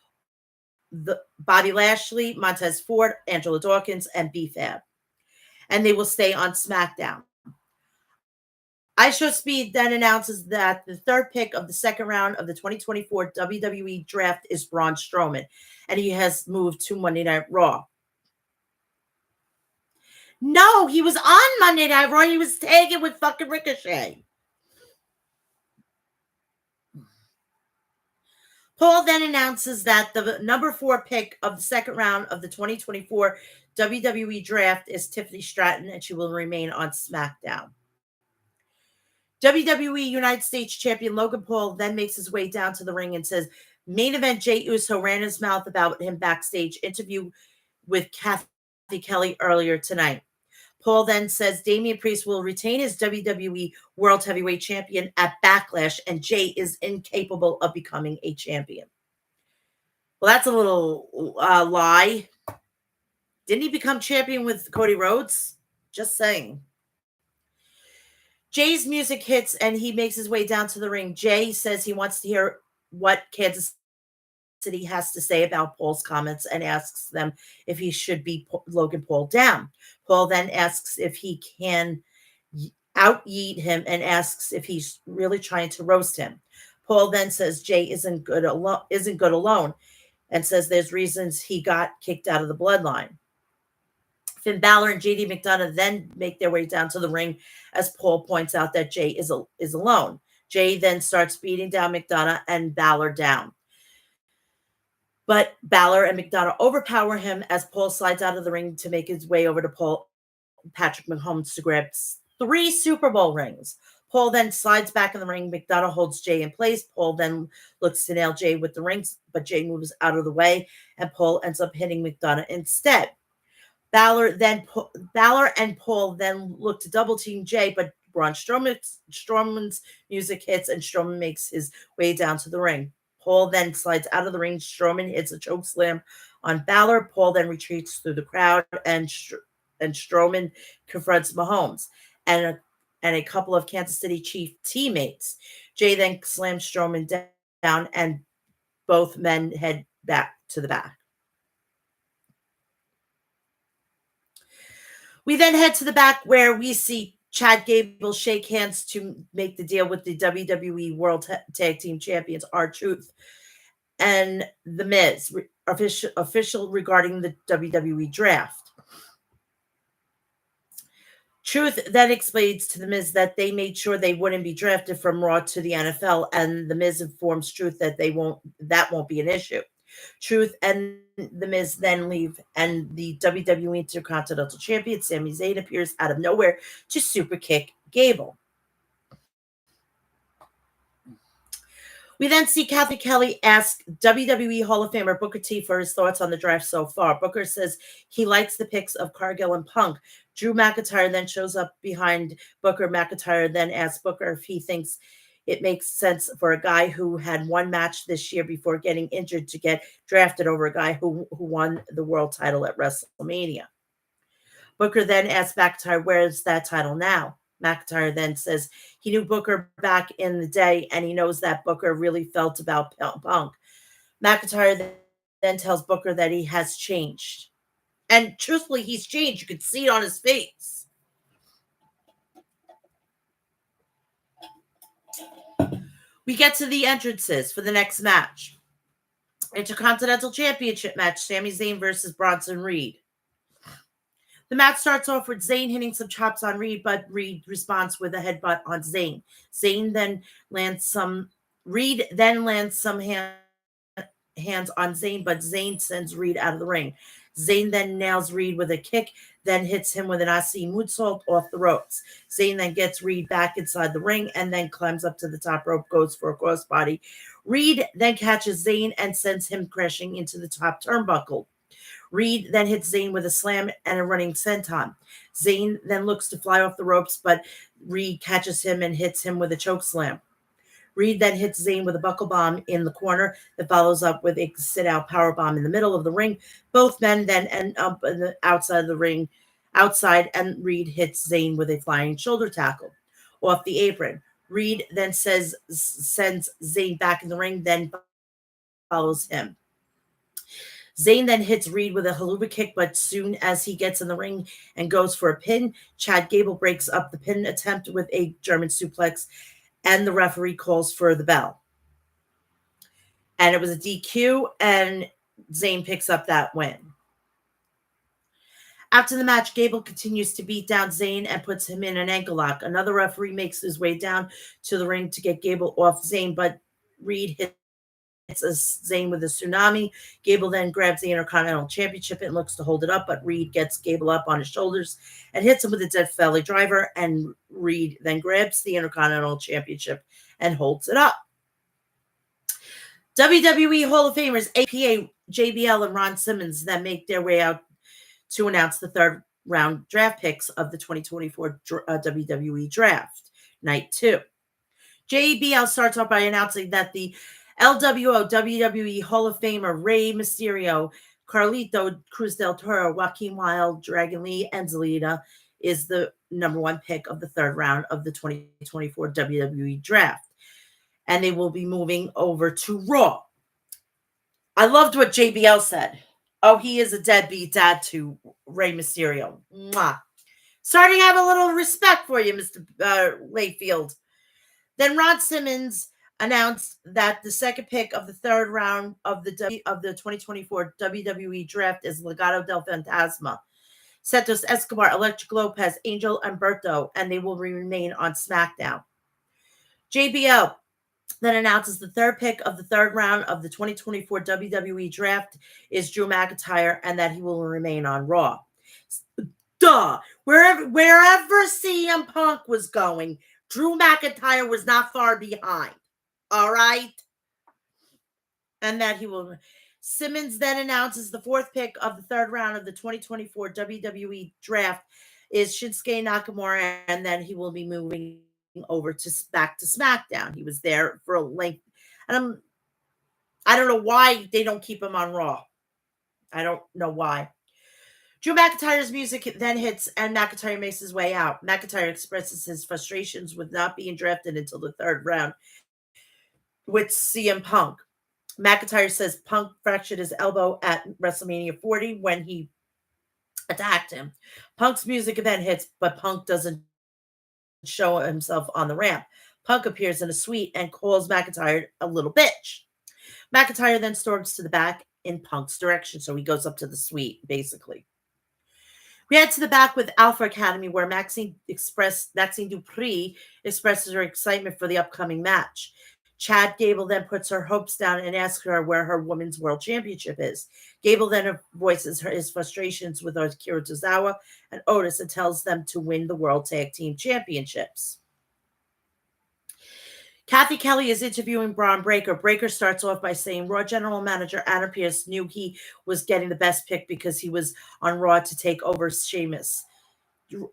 the Bobby Lashley, Montez Ford, Angela Dawkins, and B-Fab, and they will stay on SmackDown. IShowSpeed then announces that the third pick of the second round of the 2024 WWE Draft is Braun Strowman, and he has moved to Monday Night Raw. No, he was on Monday Night Raw. He was tagging with fucking Ricochet. Paul then announces that the number 4 pick of the second round of the 2024 WWE Draft is Tiffany Stratton, and she will remain on SmackDown. WWE United States Champion Logan Paul then makes his way down to the ring and says main event Jey Uso ran his mouth about him backstage interview with Kathy Kelly earlier tonight. Paul then says Damian Priest will retain his WWE World Heavyweight Champion at Backlash, and Jey is incapable of becoming a champion. Well, that's a little lie. Didn't he become champion with Cody Rhodes? Just saying. Jay's music hits and he makes his way down to the ring. Jey says he wants to hear what Kansas City has to say about Paul's comments and asks them if he should beat Logan Paul down. Paul then asks if he can out-yeet him and asks if he's really trying to roast him. Paul then says Jey isn't good alone and says there's reasons he got kicked out of the bloodline. Finn Balor and JD McDonough then make their way down to the ring as Paul points out that Jey is alone. Jey then starts beating down McDonough and Balor down. But Balor and McDonough overpower him as Paul slides out of the ring to make his way over to Patrick Mahomes to grab 3 Super Bowl rings. Paul then slides back in the ring. McDonough holds Jey in place. Paul then looks to nail Jey with the rings, but Jey moves out of the way, and Paul ends up hitting McDonough instead. Balor and Paul then look to double team Jey, but Braun Strowman's music hits and Strowman makes his way down to the ring. Paul then slides out of the ring. Strowman hits a choke slam on Balor. Paul then retreats through the crowd, and Strowman confronts Mahomes and a couple of Kansas City Chief teammates. Jey then slams Strowman down, and both men head back to the back. We then head to the back where we see Chad Gable shake hands to make the deal with the WWE World Tag Team Champions R-Truth and The Miz, official regarding the WWE draft. Truth then explains to The Miz that they made sure they wouldn't be drafted from Raw to the NFL, and The Miz informs Truth that that won't be an issue. Truth and The Miz then leave, and the WWE Intercontinental Champion Sami Zayn appears out of nowhere to super kick Gable. We then see Kathy Kelly ask WWE Hall of Famer Booker T for his thoughts on the draft so far. Booker says he likes the picks of Cargill and Punk. Drew McIntyre then shows up behind Booker. McIntyre then asks Booker if he thinks it makes sense for a guy who had one match this year before getting injured to get drafted over a guy who won the world title at WrestleMania. Booker then asks McIntyre, where's that title now? McIntyre then says he knew Booker back in the day, and he knows that Booker really felt about Punk. McIntyre then tells Booker that he has changed. And truthfully, he's changed. You could see it on his face. We get to the entrances for the next match. Intercontinental Championship match, Sami Zayn versus Bronson Reed. The match starts off with Zayn hitting some chops on Reed, but Reed responds with a headbutt on Zayn. Reed then lands some hands on Zayn, but Zayn sends Reed out of the ring. Zayn then nails Reed with a kick, then hits him with an Aussie moonsault off the ropes. Zayn then gets Reed back inside the ring and then climbs up to the top rope, goes for a crossbody. Reed then catches Zayn and sends him crashing into the top turnbuckle. Reed then hits Zayn with a slam and a running senton. Zayn then looks to fly off the ropes, but Reed catches him and hits him with a choke slam. Reed then hits Zayn with a buckle bomb in the corner that follows up with a sit-out power bomb in the middle of the ring. Both men then end up in the outside of the ring, and Reed hits Zayn with a flying shoulder tackle off the apron. Reed then sends Zayn back in the ring, then follows him. Zayn then hits Reed with a haluva kick, but soon as he gets in the ring and goes for a pin, Chad Gable breaks up the pin attempt with a German suplex, and the referee calls for the bell. And it was a DQ, and Zayn picks up that win. After the match, Gable continues to beat down Zayn and puts him in an ankle lock. Another referee makes his way down to the ring to get Gable off Zayn, but Reed hits Zayn with a tsunami. Gable then grabs the Intercontinental Championship and looks to hold it up, but Reed gets Gable up on his shoulders and hits him with a Death Valley driver, and Reed then grabs the Intercontinental Championship and holds it up. WWE Hall of Famers, APA, JBL, and Ron Simmons then make their way out to announce the third round draft picks of the 2024 WWE Draft, Night 2. JBL starts off by announcing that the LWO WWE Hall of Famer Rey Mysterio, Carlito Cruz del Toro, Joaquin Wilde, Dragon Lee, and Zelina is the number one pick of the third round of the 2024 WWE Draft. And they will be moving over to Raw. I loved what JBL said. Oh, he is a deadbeat dad to Rey Mysterio. Mwah. Starting to have a little respect for you, Mr. Layfield. Then Ron Simmons announced that the second pick of the third round of the 2024 WWE Draft is Legado del Fantasma, Santos Escobar, Electric Lopez, Angel Humberto, and they will remain on SmackDown. JBL then announces the third pick of the third round of the 2024 WWE Draft is Drew McIntyre, and that he will remain on Raw. Duh! Wherever CM Punk was going, Drew McIntyre was not far behind. All right? And that he will. Simmons then announces the fourth pick of the third round of the 2024 WWE Draft is Shinsuke Nakamura, and then he will be moving over back to SmackDown. He was there for a length. And I don't know why they don't keep him on Raw. I don't know why. Drew McIntyre's music then hits, and McIntyre makes his way out. McIntyre expresses his frustrations with not being drafted until the third round with CM Punk. McIntyre says Punk fractured his elbow at WrestleMania 40 when he attacked him. Punk's music then hits, but Punk doesn't show himself on the ramp. Punk appears in a suite and calls McIntyre a little bitch. McIntyre then storms to the back in Punk's direction, so he goes up to the suite, basically. We head to the back with Alpha Academy, where Maxine Dupree expresses her excitement for the upcoming match. Chad Gable then puts her hopes down and asks her where her Women's World Championship is. Gable then voices his frustrations with Akira Tozawa and Otis and tells them to win the World Tag Team Championships. Kathy Kelly is interviewing Braun Breaker. Breaker starts off by saying Raw General Manager Adam Pearce knew he was getting the best pick because he was on Raw to take over. Sheamus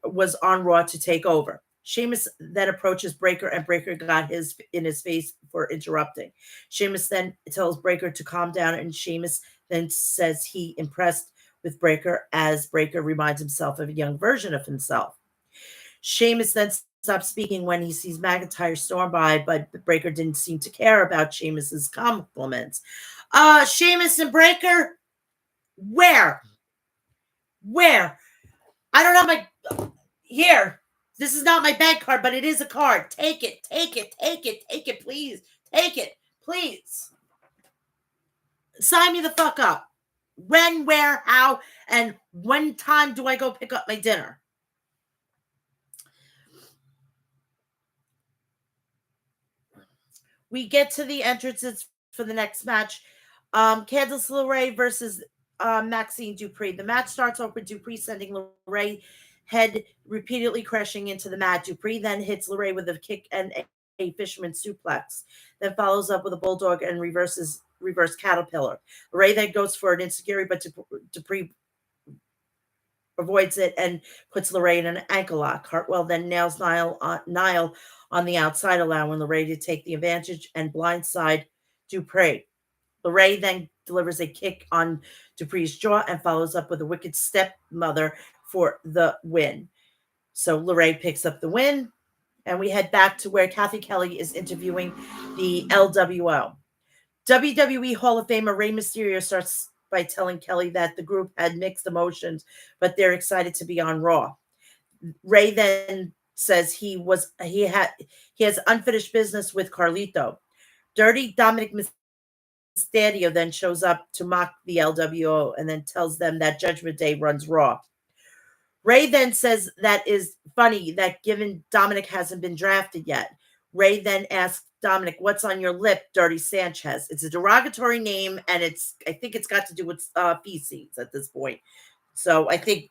was on Raw to take over. Sheamus then approaches Breaker, and Breaker got in his face for interrupting. Sheamus then tells Breaker to calm down, and Sheamus then says he impressed with Breaker as Breaker reminds himself of a young version of himself. Sheamus then stops speaking when he sees McIntyre storm by, but Breaker didn't seem to care about Sheamus's compliments. Sheamus and Breaker? Where? I don't have my... Here. This is not my bank card, but it is a card. Take it, please. Take it, please. Sign me the fuck up. When, where, how, and when time do I go pick up my dinner? We get to the entrances for the next match. Candice LeRae versus Maxine Dupree. The match starts off with Dupree sending LeRae head repeatedly crashing into the mat. Dupree then hits LeRae with a kick and a fisherman suplex. Then follows up with a bulldog and reverse caterpillar. LeRae then goes for an enziguri, but Dupree avoids it and puts LeRae in an ankle lock. Hartwell then nails Niall on the outside, allowing LeRae to take the advantage and blindside Dupree. LeRae then delivers a kick on Dupree's jaw and follows up with a wicked stepmother for the win. So LeRae picks up the win, and we head back to where Kathy Kelly is interviewing the LWO. WWE Hall of Famer Rey Mysterio starts by telling Kelly that the group had mixed emotions, but they're excited to be on Raw. Rey then says he has unfinished business with Carlito. Dirty Dominic Mysterio then shows up to mock the LWO and then tells them that Judgment Day runs Raw. Rey then says that is funny that given Dominic hasn't been drafted yet. Rey then asks Dominic, "What's on your lip, Dirty Sanchez?" It's a derogatory name, and I think it's got to do with feces at this point. So I think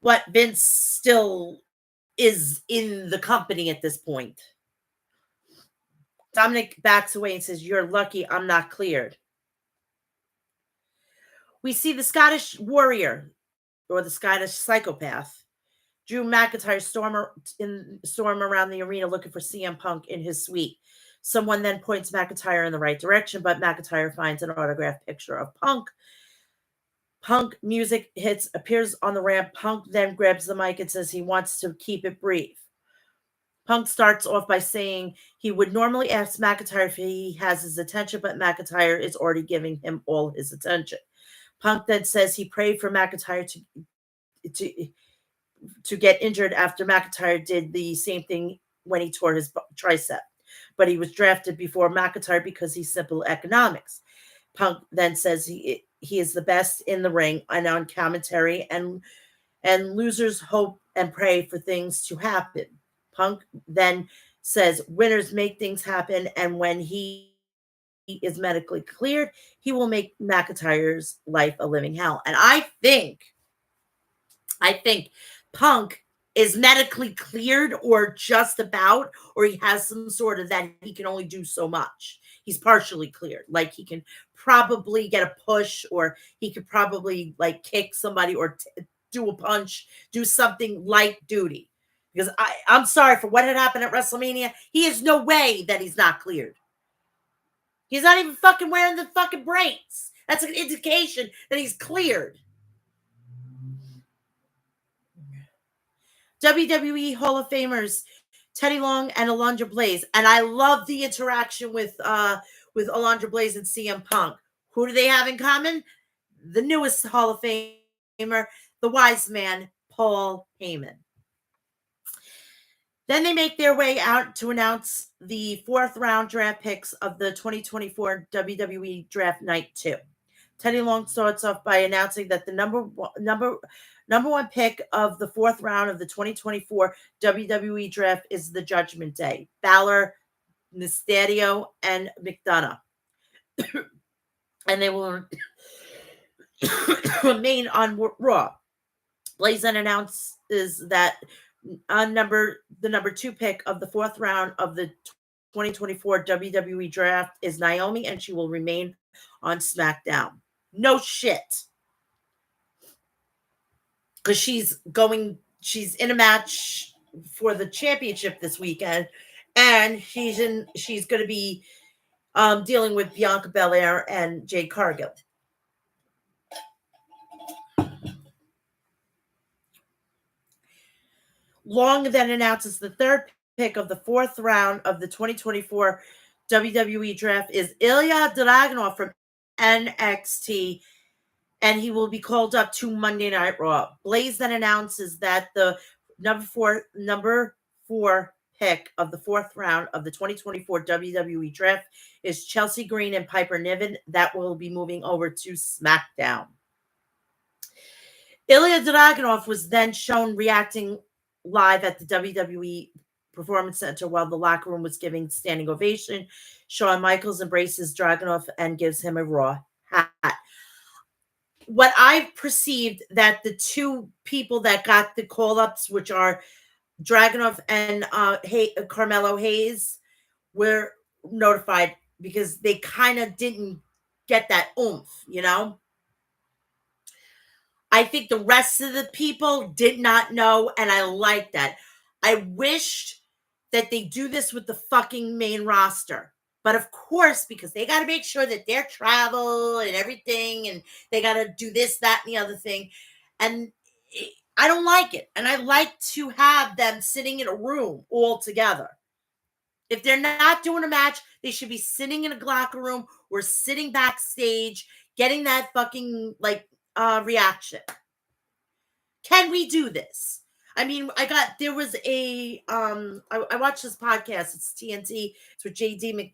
what Vince still is in the company at this point. Dominic backs away and says, "You're lucky I'm not cleared." We see the Scottish Warrior, or the Scottish Psychopath, Drew McIntyre storm around the arena looking for CM Punk in his suite. Someone then points McIntyre in the right direction, but McIntyre finds an autographed picture of Punk. Punk music appears on the ramp. Punk then grabs the mic and says he wants to keep it brief. Punk starts off by saying he would normally ask McIntyre if he has his attention, but McIntyre is already giving him all his attention. Punk then says he prayed for McIntyre to get injured after McIntyre did the same thing when he tore his tricep. But he was drafted before McIntyre because he's simple economics. Punk then says he is the best in the ring and on commentary, and losers hope and pray for things to happen. Punk then says winners make things happen, and when he is medically cleared, he will make McIntyre's life a living hell. And I think Punk is medically cleared, or just about, or he has some sort of that he can only do so much. He's partially cleared. Like he can probably get a push, or he could probably like kick somebody or do a punch, do something light duty. Because I'm sorry for what had happened at WrestleMania. He has no way that he's not cleared. He's not even fucking wearing the fucking brace. That's an indication that he's cleared. WWE Hall of Famers Teddy Long and Alundra Blaze, and I love the interaction with Alundra Blaze and CM Punk. Who do they have in common? The newest Hall of Famer, the wise man, Paul Heyman. Then they make their way out to announce the 4th round draft picks of the 2024 WWE Draft Night 2. Teddy Long starts off by announcing that the number one pick of the 4th round of the 2024 WWE Draft is the Judgment Day. Balor, Mysterio, and McDonough. And they will remain on Raw. Blaze then announces that the number 2 pick of the 4th round of the 2024 WWE Draft is Naomi, and she will remain on SmackDown. No shit. Because she's in a match for the championship this weekend, and she's going to be dealing with Bianca Belair and Jade Cargill. Long then announces the 3rd pick of the 4th round of the 2024 WWE Draft is Ilya Dragunov from NXT, and he will be called up to Monday Night Raw. Blaze then announces that the number four pick of the 4th round of the 2024 WWE Draft is Chelsea Green and Piper Niven. That will be moving over to SmackDown. Ilya Dragunov was then shown reacting live at the WWE Performance Center while the locker room was giving standing ovation. Shawn Michaels embraces Dragunov and gives him a Raw hat. What I perceived that the 2 people that got the call-ups, which are Dragunov and Carmelo Hayes, were notified because they kind of didn't get that oomph, you know? I think the rest of the people did not know, and I like that. I wished that they do this with the fucking main roster. But of course, because they got to make sure that their travel and everything, and they got to do this, that, and the other thing. And I don't like it. And I like to have them sitting in a room all together. If they're not doing a match, they should be sitting in a locker room or sitting backstage, getting that fucking, reaction. Can we do this? I mean, there was I watched this podcast. It's TNT. It's with JD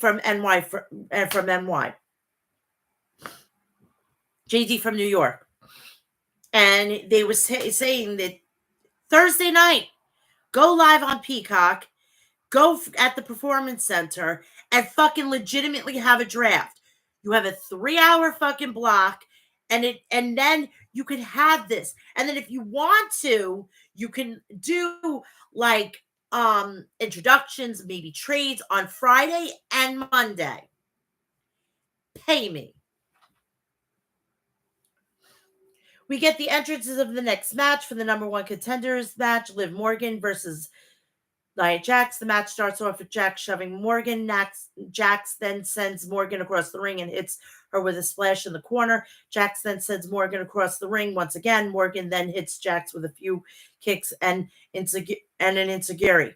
from NY, from NY. JD from New York. And they were saying that Thursday night, go live on Peacock, go at the Performance Center, and fucking legitimately have a draft. You have a 3-hour fucking block, and then you can have this. And then if you want to, you can do introductions, maybe trades on Friday and Monday. Pay me. We get the entrances of the next match for the number 1 contenders match, Liv Morgan versus Nia Jax. The match starts off with Jax shoving Morgan. Jax then sends Morgan across the ring and hits her with a splash in the corner. Jax then sends Morgan across the ring once again. Morgan then hits Jax with a few kicks and an enziguri.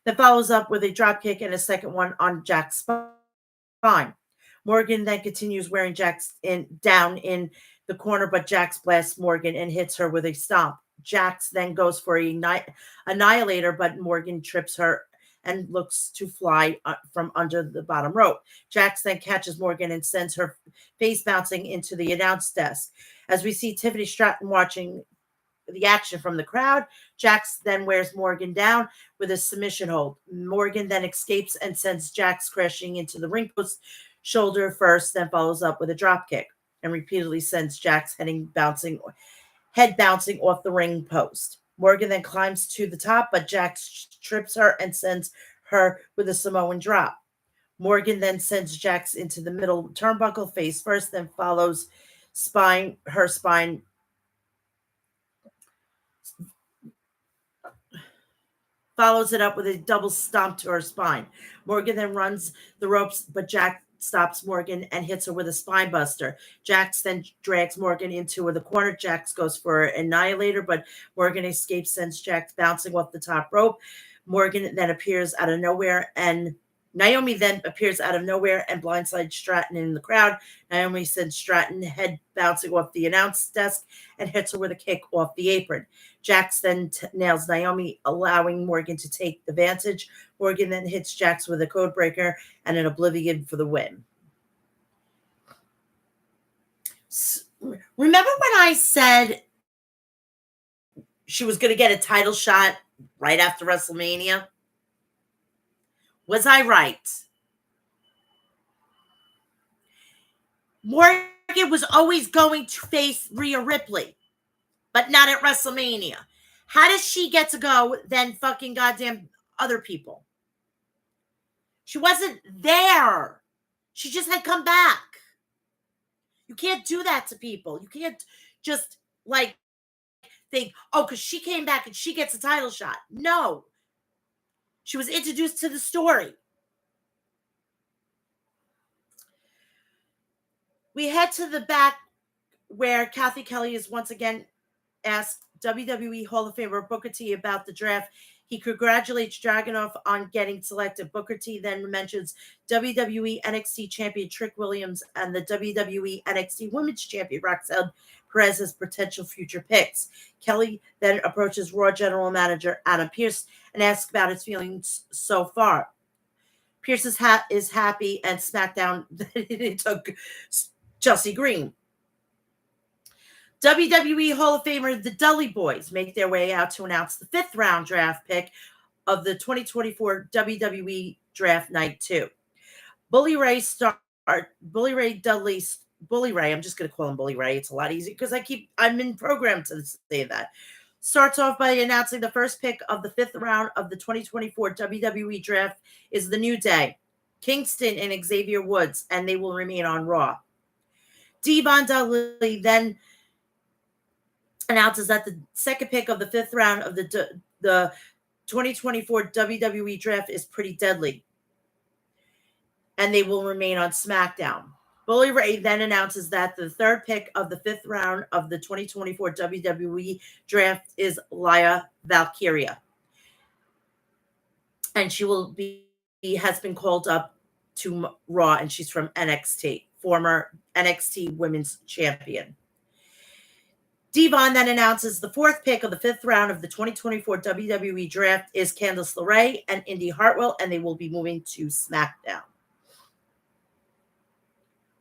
Then follows up with a drop kick and a second one on Jax's spine. Morgan then continues wearing Jax down in the corner, but Jax blasts Morgan and hits her with a stomp. Jax then goes for a annihilator, but Morgan trips her and looks to fly from under the bottom rope. Jax then catches Morgan and sends her face bouncing into the announce desk. As we see Tiffany Stratton watching the action from the crowd, Jax then wears Morgan down with a submission hold. Morgan then escapes and sends Jax crashing into the ring post, shoulder first, then follows up with a drop kick and repeatedly sends Jax head bouncing off the ring post. Morgan then climbs to the top, but Jax trips her and sends her with a Samoan drop. Morgan then sends Jax into the middle turnbuckle face first, then follows her spine. Follows it up with a double stomp to her spine. Morgan then runs the ropes, but Jax stops Morgan and hits her with a spine buster. Jax then drags Morgan into the corner. Jax goes for an annihilator, but Morgan escapes, sends Jax bouncing off the top rope. Morgan then appears out of nowhere and Naomi then appears out of nowhere and blindsides Stratton in the crowd. Naomi sends Stratton head bouncing off the announce desk and hits her with a kick off the apron. Jax then nails Naomi, allowing Morgan to take advantage. Morgan then hits Jax with a code breaker and an oblivion for the win. Remember when I said she was going to get a title shot right after WrestleMania? Was I right? Morgan was always going to face Rhea Ripley, but not at WrestleMania. How does she get to go then fucking goddamn other people? She wasn't there. She just had come back. You can't do that to people. You can't just like think, oh, because she came back and she gets a title shot. No. She was introduced to the story. We head to the back where Kathy Kelly is once again asked WWE Hall of Famer Booker T about the draft. He congratulates Dragunov on getting selected. Booker T then mentions WWE NXT champion Trick Williams and the WWE NXT Women's champion Roxanne Perez as potential future picks. Kelly then approaches Raw general manager Adam Pearce and asks about his feelings so far. Pearce is happy and SmackDown that it took Chelsea Green. WWE Hall of Famer the Dudley Boys make their way out to announce the 5th round draft pick of the 2024 WWE Draft Night 2. Bully Ray, I'm just going to call him Bully Ray. It's a lot easier because I'm in program to say that. Starts off by announcing the first pick of the 5th round of the 2024 WWE Draft is the New Day, Kingston and Xavier Woods, and they will remain on Raw. Devon Dudley then announces that the second pick of the 5th round of the 2024 WWE Draft is Pretty Deadly, and they will remain on SmackDown. Bully Ray then announces that the third pick of the 5th round of the 2024 WWE Draft is Laya Valkyria, and she has been called up to Raw, and she's from NXT, former NXT Women's Champion. Devon then announces the 4th pick of the 5th round of the 2024 WWE Draft is Candice LeRae and Indy Hartwell, and they will be moving to SmackDown.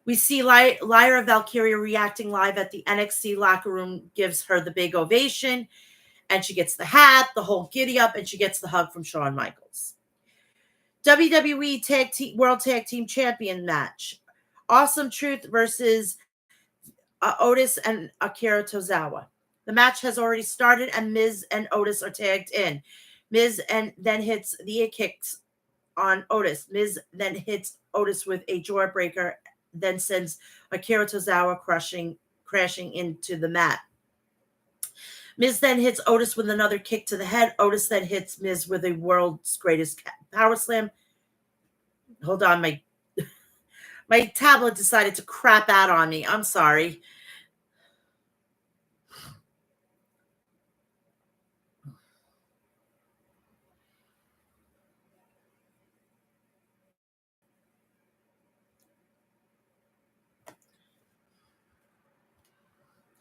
We see Lyra Valkyria reacting live at the NXT locker room, gives her the big ovation, and she gets the hat, the whole giddy up, and she gets the hug from Shawn Michaels. WWE World Tag Team Champion match. Awesome Truth versus Otis and Akira Tozawa. The match has already started, and Miz and Otis are tagged in. Miz then hits the kicks on Otis. Miz then hits Otis with a jawbreaker, then sends Akira Tozawa crashing into the mat. Miz then hits Otis with another kick to the head. Otis then hits Miz with a world's greatest power slam. Hold on, my tablet decided to crap out on me. I'm sorry.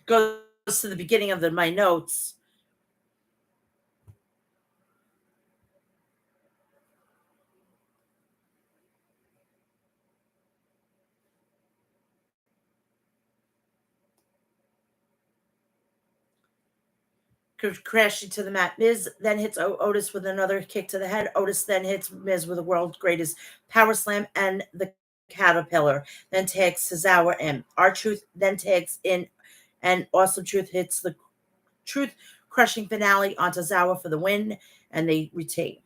Goes to the beginning of my notes. Crashing to the mat. Miz then hits Otis with another kick to the head. Otis then hits Miz with the world's greatest power slam and the caterpillar. Then tags Tozawa in. R-Truth then tags in, and Awesome Truth hits the Truth crushing finale on Tozawa for the win, and they retain.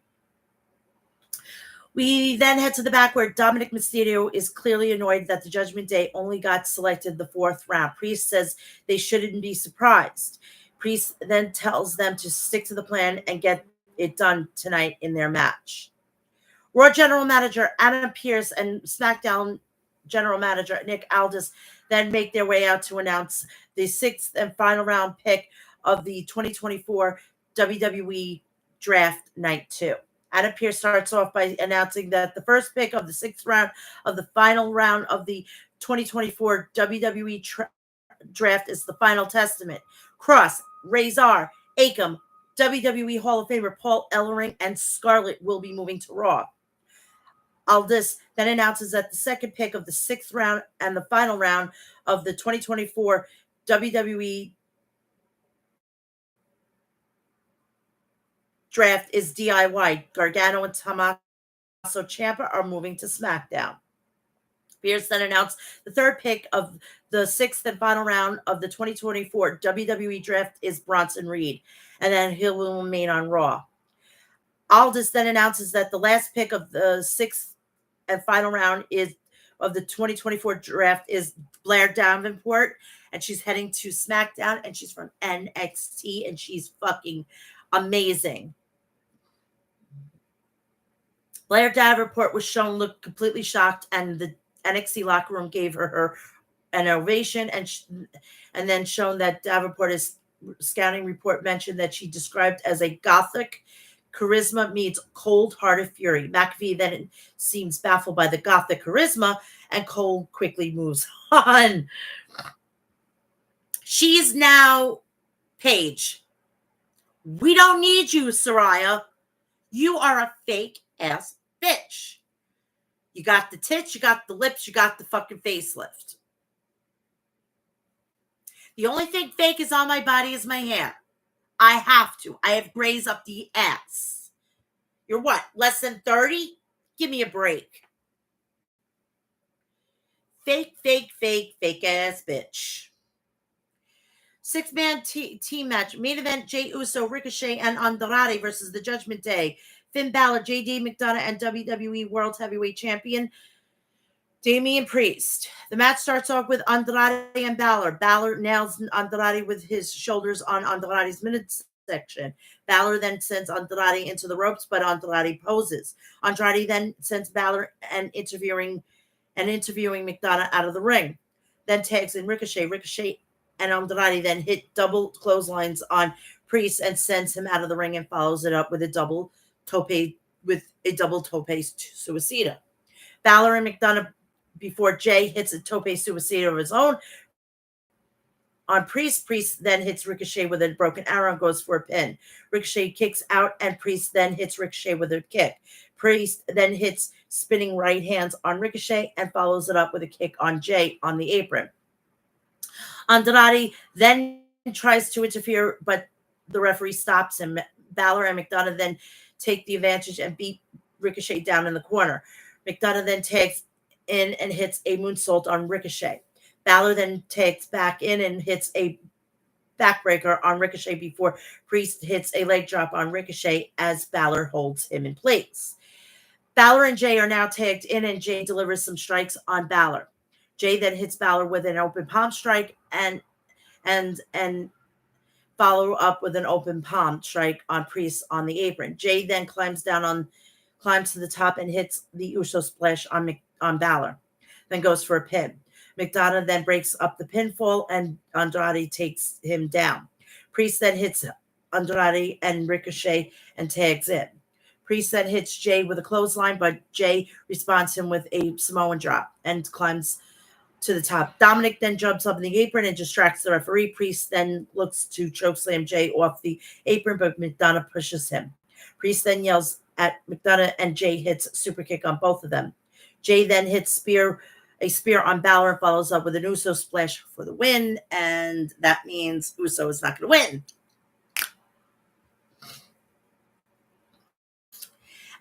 We then head to the back where Dominic Mysterio is clearly annoyed that the Judgment Day only got selected the 4th round. Priest says they shouldn't be surprised. Priest then tells them to stick to the plan and get it done tonight in their match. Raw General Manager Adam Pearce and SmackDown General Manager Nick Aldis then make their way out to announce the 6th and final round pick of the 2024 WWE Draft Night 2. Adam Pearce starts off by announcing that the first pick of the sixth round of the final round of the 2024 WWE draft is the final testament. Cross, Razor, Akam, WWE Hall of Famer Paul Ellering, and Scarlett will be moving to Raw. Aldis then announces that the second pick of the sixth round and the final round of the 2024 WWE draft is DIY. Gargano and Tommaso Ciampa are moving to SmackDown. Pierce then announced the third pick of the sixth and final round of the 2024 WWE draft is Bronson Reed, and then he will remain on Raw. Aldis then announces that the last pick of the sixth and final round is of the 2024 draft is Blair Davenport, and she's heading to SmackDown, and she's from NXT, and she's fucking amazing. Blair Davenport was shown look completely shocked, and the NXT locker room gave her an ovation, and then shown that Davenport's scouting report mentioned that she described as a gothic charisma meets cold-hearted fury. McAfee then seems baffled by the gothic charisma, and Cole quickly moves on. She's now Paige. We don't need you, Saraya. You are a fake-ass bitch. You got the tits, you got the lips, you got the fucking facelift. The only thing fake is on my body is my hair. I have to. I have grays up the ass. You're what, less than 30? Give me a break. Fake, fake, fake, fake ass bitch. Six-man team match. Main event, Jey Uso, Ricochet, and Andrade versus the Judgment Day. Finn Balor, JD McDonough, and WWE World Heavyweight Champion Damian Priest. The match starts off with Andrade and Balor. Balor nails Andrade with his shoulders on Andrade's midsection. Balor then sends Andrade into the ropes, but Andrade poses. Andrade then sends Balor and interviewing McDonough out of the ring. Then tags in Ricochet. Ricochet and Andrade then hit double clotheslines on Priest and sends him out of the ring and follows it up with a double tope suicida. Balor and McDonough before Jay hits a tope suicida of his own on Priest. Priest then hits Ricochet with a broken arrow and goes for a pin. Ricochet kicks out, and Priest then hits Ricochet with a kick. Priest then hits spinning right hands on Ricochet and follows it up with a kick on Jay on the apron. Andrade then tries to interfere, but the referee stops him. Balor and McDonough then take the advantage and beat Ricochet down in the corner. McDonough then tags in and hits a moonsault on Ricochet. Balor then tags back in and hits a backbreaker on Ricochet before Priest hits a leg drop on Ricochet as Balor holds him in place. Balor and Jay are now tagged in, and Jay delivers some strikes on Balor. Jay then hits Balor with an open palm strike and follow up with an open palm strike on Priest on the apron. Jay then climbs to the top and hits the Uso splash on Balor, then goes for a pin. McDonough then breaks up the pinfall, and Andrade takes him down. Priest then hits Andrade and Ricochet and tags in. Priest then hits Jay with a clothesline, but Jay responds him with a Samoan drop and climbs to the top. Dominic then jumps up in the apron and distracts the referee. Priest then looks to chokeslam Jay off the apron, but McDonough pushes him. Priest then yells at McDonough, and Jay hits a super kick on both of them. Jay then hits a spear on Balor and follows up with an Uso splash for the win, and that means Uso is not going to win.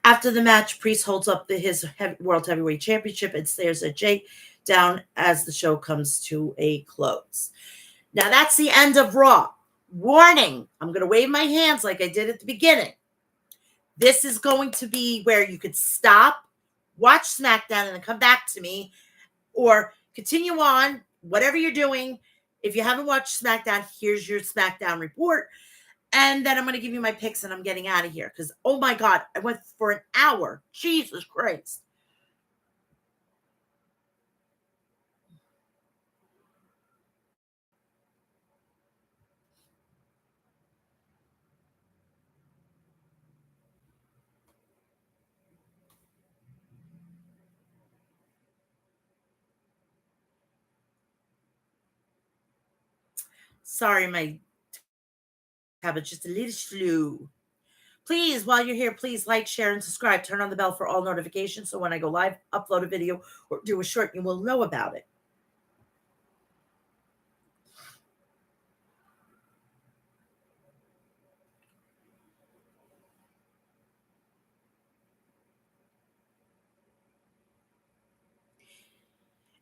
After the match, Priest holds up his World Heavyweight Championship and stares at Jay down as the show comes to a close. Now that's the end of Raw. Warning, I'm going to wave my hands like I did at the beginning. This is going to be where you could stop, watch SmackDown, and then come back to me, or continue on, whatever you're doing. If you haven't watched SmackDown, here's your SmackDown report. And then I'm going to give you my picks, and I'm getting out of here. Because, oh my God, I went for an hour. Jesus Christ. Sorry, my tablet's just a little slow. Please, while you're here, please like, share, and subscribe. Turn on the bell for all notifications so when I go live, upload a video, or do a short, you will know about it.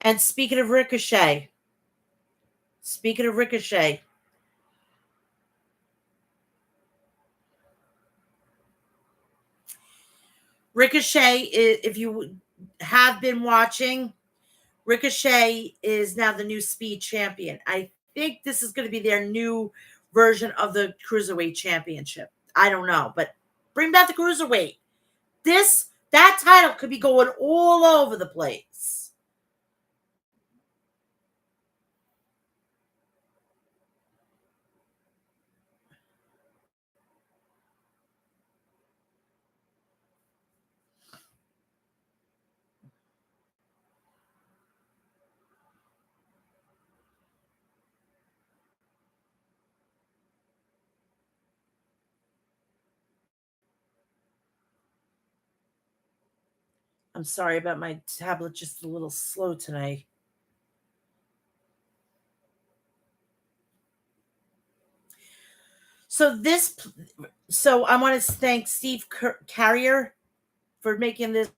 And speaking of Ricochet, if you have been watching, Ricochet is now the new Speed champion. I think this is going to be their new version of the Cruiserweight Championship. I don't know, but bring back the Cruiserweight. That title could be going all over the place. I'm sorry about my tablet, just a little slow tonight. So I want to thank Steve Carrier for making this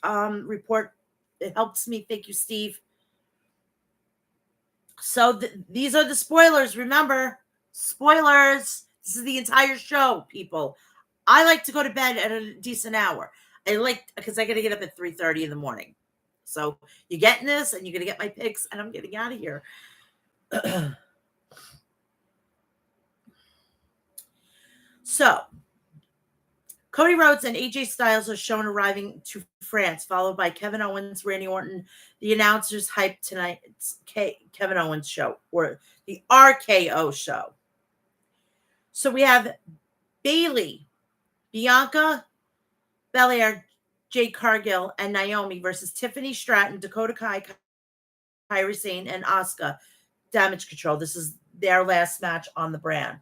report. It helps me. Thank you, Steve. So these are the spoilers. Remember, spoilers. This is the entire show, people. I like to go to bed at a decent hour. Because I got to get up at 3:30 in the morning. So you're getting this, and you're gonna get my picks, and I'm getting out of here. So Cody Rhodes and AJ Styles are shown arriving to France, followed by Kevin Owens, Randy Orton. The announcers hyped tonight's Kevin Owens show, or the RKO show. So we have Bayley, Bianca Belair, Jade Cargill, and Naomi versus Tiffany Stratton, Dakota Kai, Kairi Sane, and Asuka. Damage Control. This is their last match on the brand.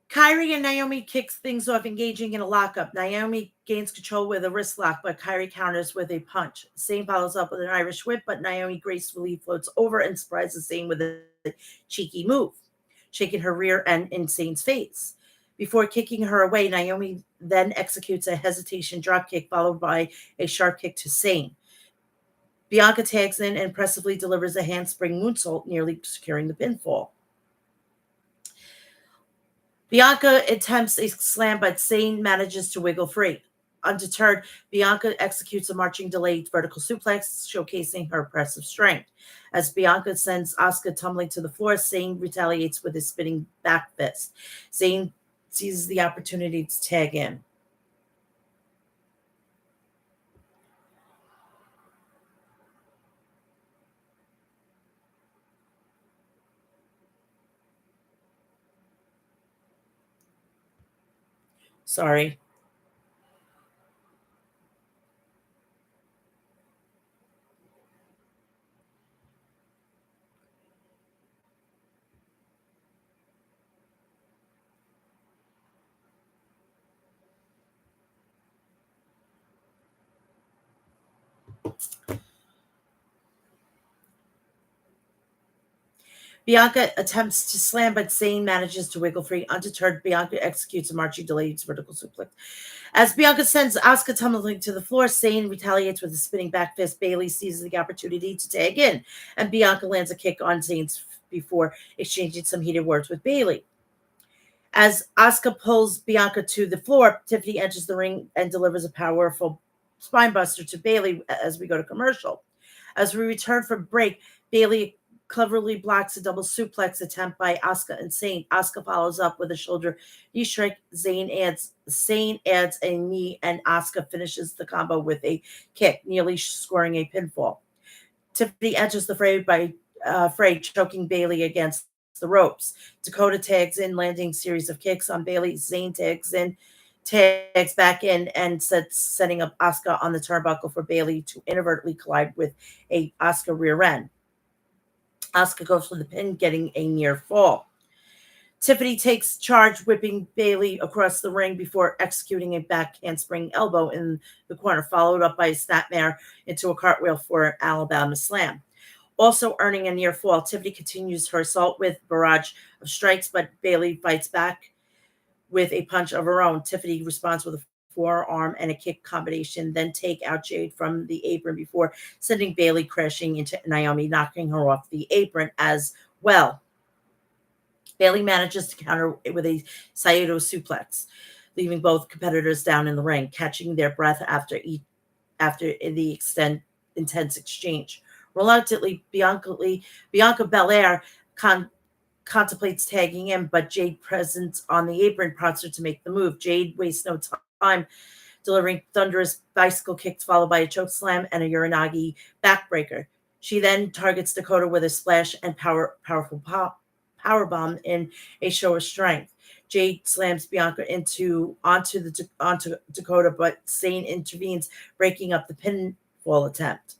Kairi and Naomi kicks things off, engaging in a lockup. Naomi gains control with a wrist lock, but Kairi counters with a punch. Sane follows up with an Irish whip, but Naomi gracefully floats over and surprises Sane with a cheeky move, shaking her rear end in Sane's face. Before kicking her away, Naomi then executes a hesitation dropkick, followed by a sharp kick to Sane. Bianca tags in and impressively delivers a handspring moonsault, nearly securing the pinfall. Bianca attempts a slam, but Sane manages to wiggle free. Undeterred, Bianca executes a marching delayed vertical suplex, showcasing her impressive strength. As Bianca sends Asuka tumbling to the floor, Sane retaliates with a spinning back fist. Sane seizes the opportunity to tag in. Sorry. Bianca attempts to slam, but Sane manages to wiggle free. Undeterred, Bianca executes a marching delayed vertical suplex. As Bianca sends Asuka tumbling to the floor, Sane retaliates with a spinning back fist. Bayley seizes the opportunity to tag in, and Bianca lands a kick on Sane's before exchanging some heated words with Bayley. As Asuka pulls Bianca to the floor, Tiffany enters the ring and delivers a powerful spinebuster to Bayley as we go to commercial. As we return from break, Bayley cleverly blocks a double suplex attempt by Asuka and Sane. Asuka follows up with a shoulder knee strike. Sane adds a knee, and Asuka finishes the combo with a kick, nearly scoring a pinfall. Tiffany enters the fray choking Bayley against the ropes. Dakota tags in, landing series of kicks on Bailey. Zayn tags in, tags back in, and setting up Asuka on the turnbuckle for Bailey to inadvertently collide with a Asuka rear end. Asuka goes for the pin, getting a near fall. Tiffany takes charge, whipping Bailey across the ring before executing a back handspring elbow in the corner, followed up by a snapmare into a cartwheel for an Alabama slam. Also earning a near fall, Tiffany continues her assault with barrage of strikes, but Bailey fights back with a punch of her own. Tiffany responds with a forearm and a kick combination, then take out Jade from the apron before sending Bailey crashing into Naomi, knocking her off the apron as well. Bailey manages to counter with a Saito suplex, leaving both competitors down in the ring, catching their breath after the intense exchange. Reluctantly, Bianca Belair contemplates tagging in, but Jade, present on the apron, prompts her to make the move. Jade wastes no time, delivering thunderous bicycle kicks followed by a choke slam and a Uranagi backbreaker. She then targets Dakota with a splash and powerful powerbomb in a show of strength. Jade slams Bianca onto Dakota, but Zayn intervenes, breaking up the pinfall attempt.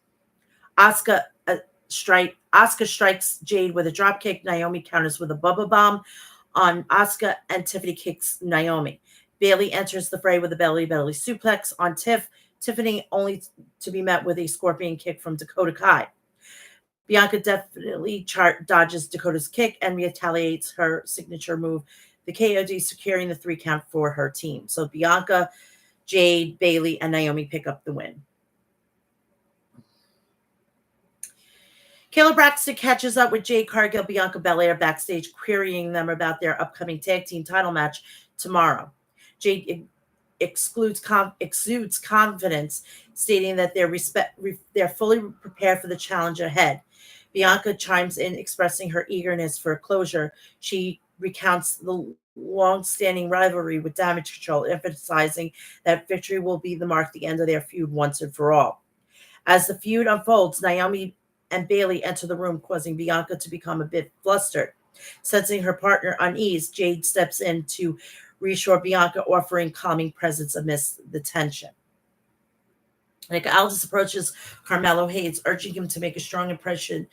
Asuka strikes Jade with a dropkick. Naomi counters with a Bubba Bomb on Asuka, and Tiffany kicks Naomi. Bailey enters the fray with a belly suplex on Tiffany, only to be met with a scorpion kick from Dakota Kai. Bianca definitely dodges Dakota's kick and retaliates her signature move, the KOD, securing the 3 count for her team. So Bianca, Jade, Bailey, and Naomi pick up the win. Kayla Braxton catches up with Jade Cargill, Bianca Belair backstage, querying them about their upcoming tag team title match tomorrow. Jade exudes confidence, stating that they're fully prepared for the challenge ahead. Bianca chimes in, expressing her eagerness for closure. She recounts the long-standing rivalry with Damage Control, emphasizing that victory will be the end of their feud once and for all. As the feud unfolds, Naomi and Bailey enter the room, causing Bianca to become a bit flustered. Sensing her partner unease, Jade steps in to reassure Bianca, offering calming presence amidst the tension. Nick Aldis approaches Carmelo Hayes, urging him to make a strong impression.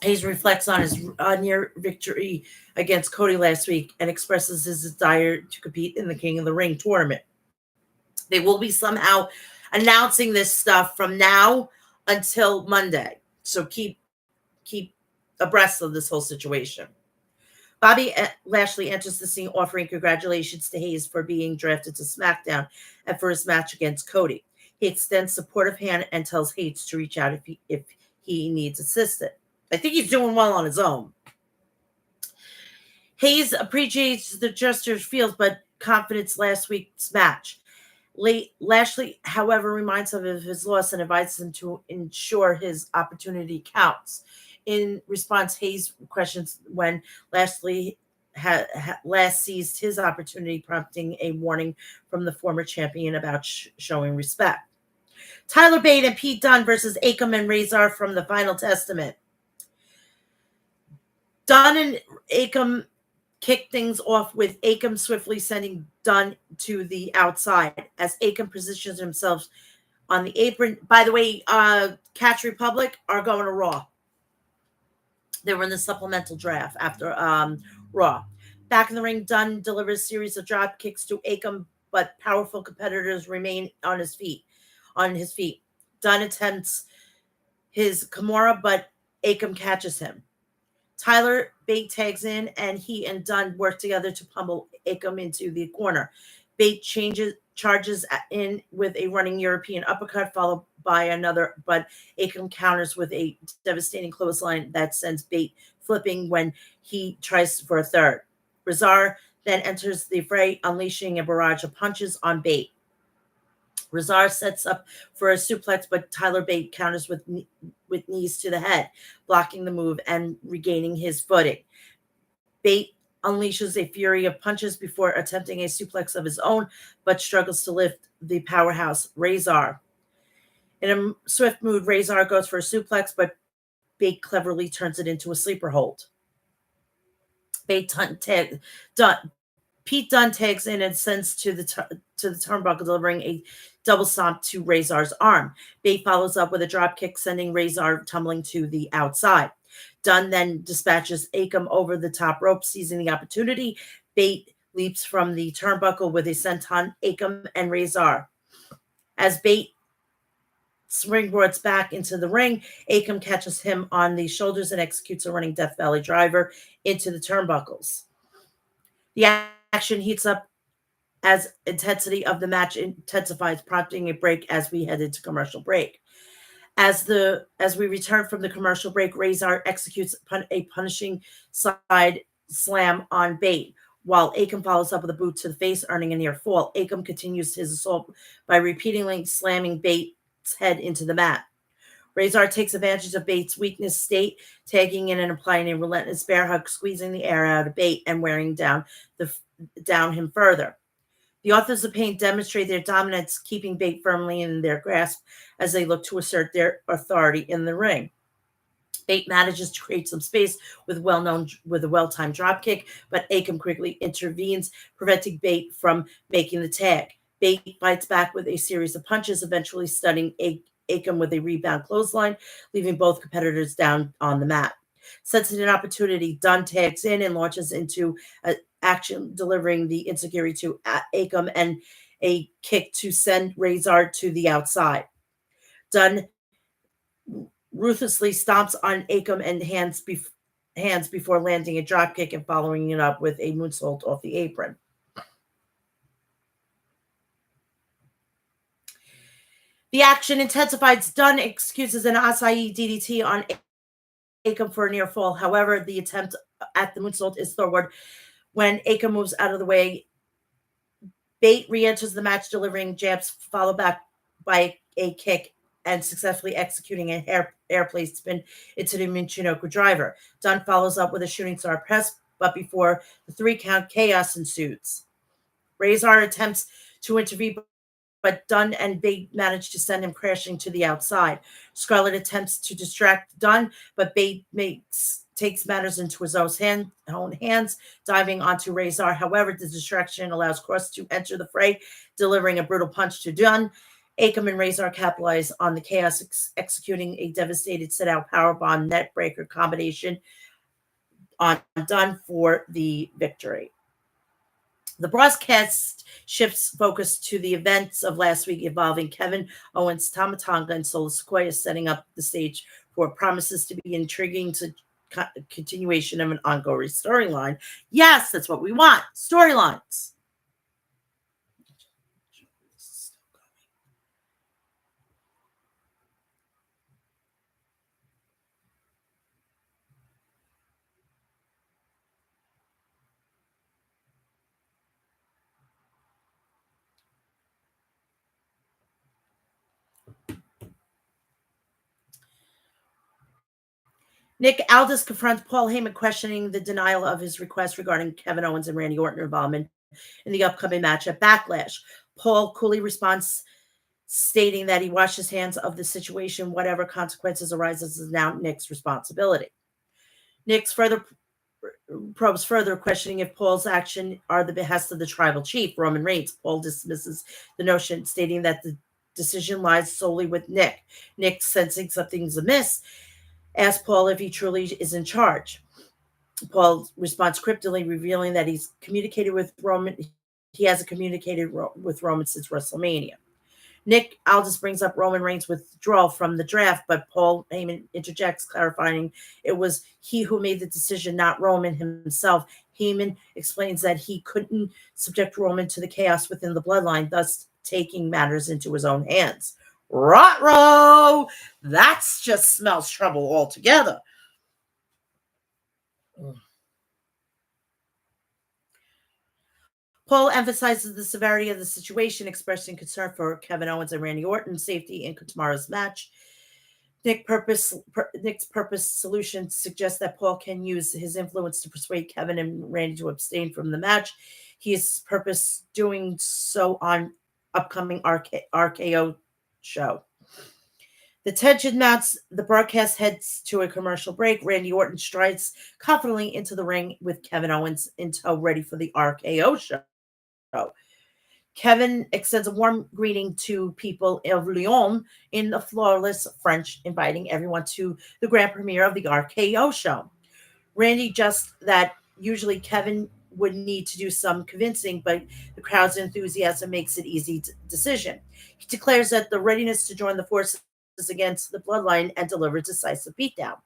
Hayes reflects on his near victory against Cody last week and expresses his desire to compete in the King of the Ring tournament. They will be somehow announcing this stuff from now until Monday. So keep abreast of this whole situation. Bobby Lashley enters the scene, offering congratulations to Hayes for being drafted to SmackDown and for his match against Cody. He extends supportive hand and tells Hayes to reach out if he needs assistance. I think he's doing well on his own. Hayes appreciates the gesture feels, but confidence last week's match. Lashley, however, reminds him of his loss and advises him to ensure his opportunity counts. In response, Hayes questions when Lashley last seized his opportunity, prompting a warning from the former champion about showing respect. Tyler Bate and Pete Dunne versus Akam and Razor from the Final Testament. Dunne and Akam kick things off with Akam swiftly sending Dunne to the outside as Akam positions himself on the apron. By the way, Catch Republic are going to Raw. They were in the supplemental draft after Raw. Back in the ring, Dunne delivers a series of drop kicks to Akam, but powerful competitors remain on his feet. Dunne attempts his Kimura, but Akam catches him. Tyler Bate tags in, and he and Dunne work together to pummel Akam into the corner. Bate charges in with a running European uppercut, followed by another, but Akam counters with a devastating clothesline that sends Bate flipping when he tries for a third. Razor then enters the fray, unleashing a barrage of punches on Bate. Razor sets up for a suplex, but Tyler Bate counters with knees to the head, blocking the move and regaining his footing. Bate unleashes a fury of punches before attempting a suplex of his own, but struggles to lift the powerhouse Razor. In a swift move, Razor goes for a suplex, but Bate cleverly turns it into a sleeper hold. Bate Dunn, Pete Dunne tags in and sends to the turnbuckle, delivering a double stomp to Razor's arm. Bate follows up with a drop kick, sending Razor tumbling to the outside. Dunn then dispatches Akam over the top rope, seizing the opportunity. Bate leaps from the turnbuckle with a senton Akam and Razor. As Bate springboards back into the ring, Akam catches him on the shoulders and executes a running Death Valley driver into the turnbuckles. The action heats up as intensity of the match intensifies, prompting a break as we head into commercial break. As we return from the commercial break, Razor executes a punishing side slam on Bate, while Akam follows up with a boot to the face, earning a near fall. Akam continues his assault by repeatedly slamming Bate's head into the mat. Razor takes advantage of Bate's weakness state, tagging in and applying a relentless bear hug, squeezing the air out of Bate and wearing down him further. The Authors of Pain demonstrate their dominance, keeping Bate firmly in their grasp as they look to assert their authority in the ring. Bate manages to create some space with a well-timed dropkick, but Akam quickly intervenes, preventing Bate from making the tag. Bate fights back with a series of punches, eventually stunning Akam with a rebound clothesline, leaving both competitors down on the mat. Sensing an opportunity, Dunn tags in and launches into action, delivering the enziguri to Akam and a kick to send Razor to the outside. Dunn ruthlessly stomps on Akam and hands before landing a dropkick and following it up with a moonsault off the apron. The action intensifies. Dunn excuses an Asai DDT on Akam for a near fall. However, the attempt at the moonsault is thwarted when Akam moves out of the way. Bate re-enters the match, delivering jabs followed back by a kick and successfully executing an airplay spin into the Michinoku driver. Dunn follows up with a shooting star press, but before the 3 count, chaos ensues. Razor attempts to intervene, but Dunn and Bate manage to send him crashing to the outside. Scarlett attempts to distract Dunn, but Bate takes matters into his own hands, diving onto Razor. However, the distraction allows Cross to enter the fray, delivering a brutal punch to Dunn. Akam and Razor capitalize on the chaos, executing a devastated sit-out powerbomb neckbreaker combination on Dunn for the victory. The broadcast shifts focus to the events of last week involving Kevin Owens, Tama Tonga, and Solo Sequoia, setting up the stage for what promises to be intriguing continuation of an ongoing storyline. Yes, that's what we want. Storylines. Nick Aldis confronts Paul Heyman, questioning the denial of his request regarding Kevin Owens and Randy Orton involvement in the upcoming match at Backlash. Paul coolly responds, stating that he washed his hands of the situation. Whatever consequences arises is now Nick's responsibility. Nick probes further, questioning if Paul's action are the behest of the tribal chief, Roman Reigns. Paul dismisses the notion, stating that the decision lies solely with Nick. Nick, sensing something's amiss, asks Paul if he truly is in charge. Paul responds cryptically, revealing that he's communicated with Roman. He hasn't communicated with Roman since WrestleMania. Nick Aldis brings up Roman Reigns' withdrawal from the draft, but Paul Heyman interjects, clarifying it was he who made the decision, not Roman himself. Heyman explains that he couldn't subject Roman to the chaos within the bloodline, thus taking matters into his own hands. Ruh-roh! That just smells trouble altogether. Paul emphasizes the severity of the situation, expressing concern for Kevin Owens and Randy Orton's safety in tomorrow's match. Nick's purpose solution suggests that Paul can use his influence to persuade Kevin and Randy to abstain from the match. He is purpose doing so on upcoming RKO show. The tension mounts. The broadcast heads to a commercial break. Randy Orton strides confidently into the ring with Kevin Owens in tow, ready for the RKO show. Kevin extends a warm greeting to people of Lyon in a flawless French, inviting everyone to the grand premiere of the RKO show. Randy just that usually Kevin would need to do some convincing, but the crowd's enthusiasm makes it easy decision. He declares that the readiness to join the forces against the bloodline and deliver decisive beatdown.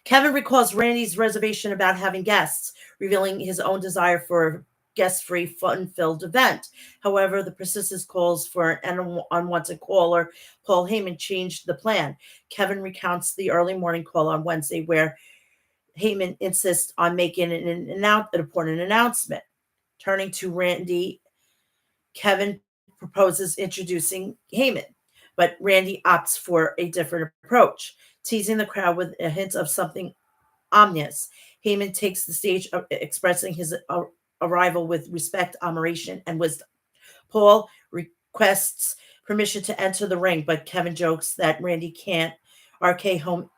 Kevin recalls Randy's reservation about having guests, revealing his own desire for a guest-free, fun-filled event. However, the persistent calls for an unwanted caller, Paul Heyman, changed the plan. Kevin recounts the early morning call on Wednesday where Heyman insists on making an important announcement. Turning to Randy, Kevin proposes introducing Heyman, but Randy opts for a different approach, teasing the crowd with a hint of something ominous. Heyman takes the stage, expressing his arrival with respect, admiration, and wisdom. Paul requests permission to enter the ring, but Kevin jokes that Randy can't RKO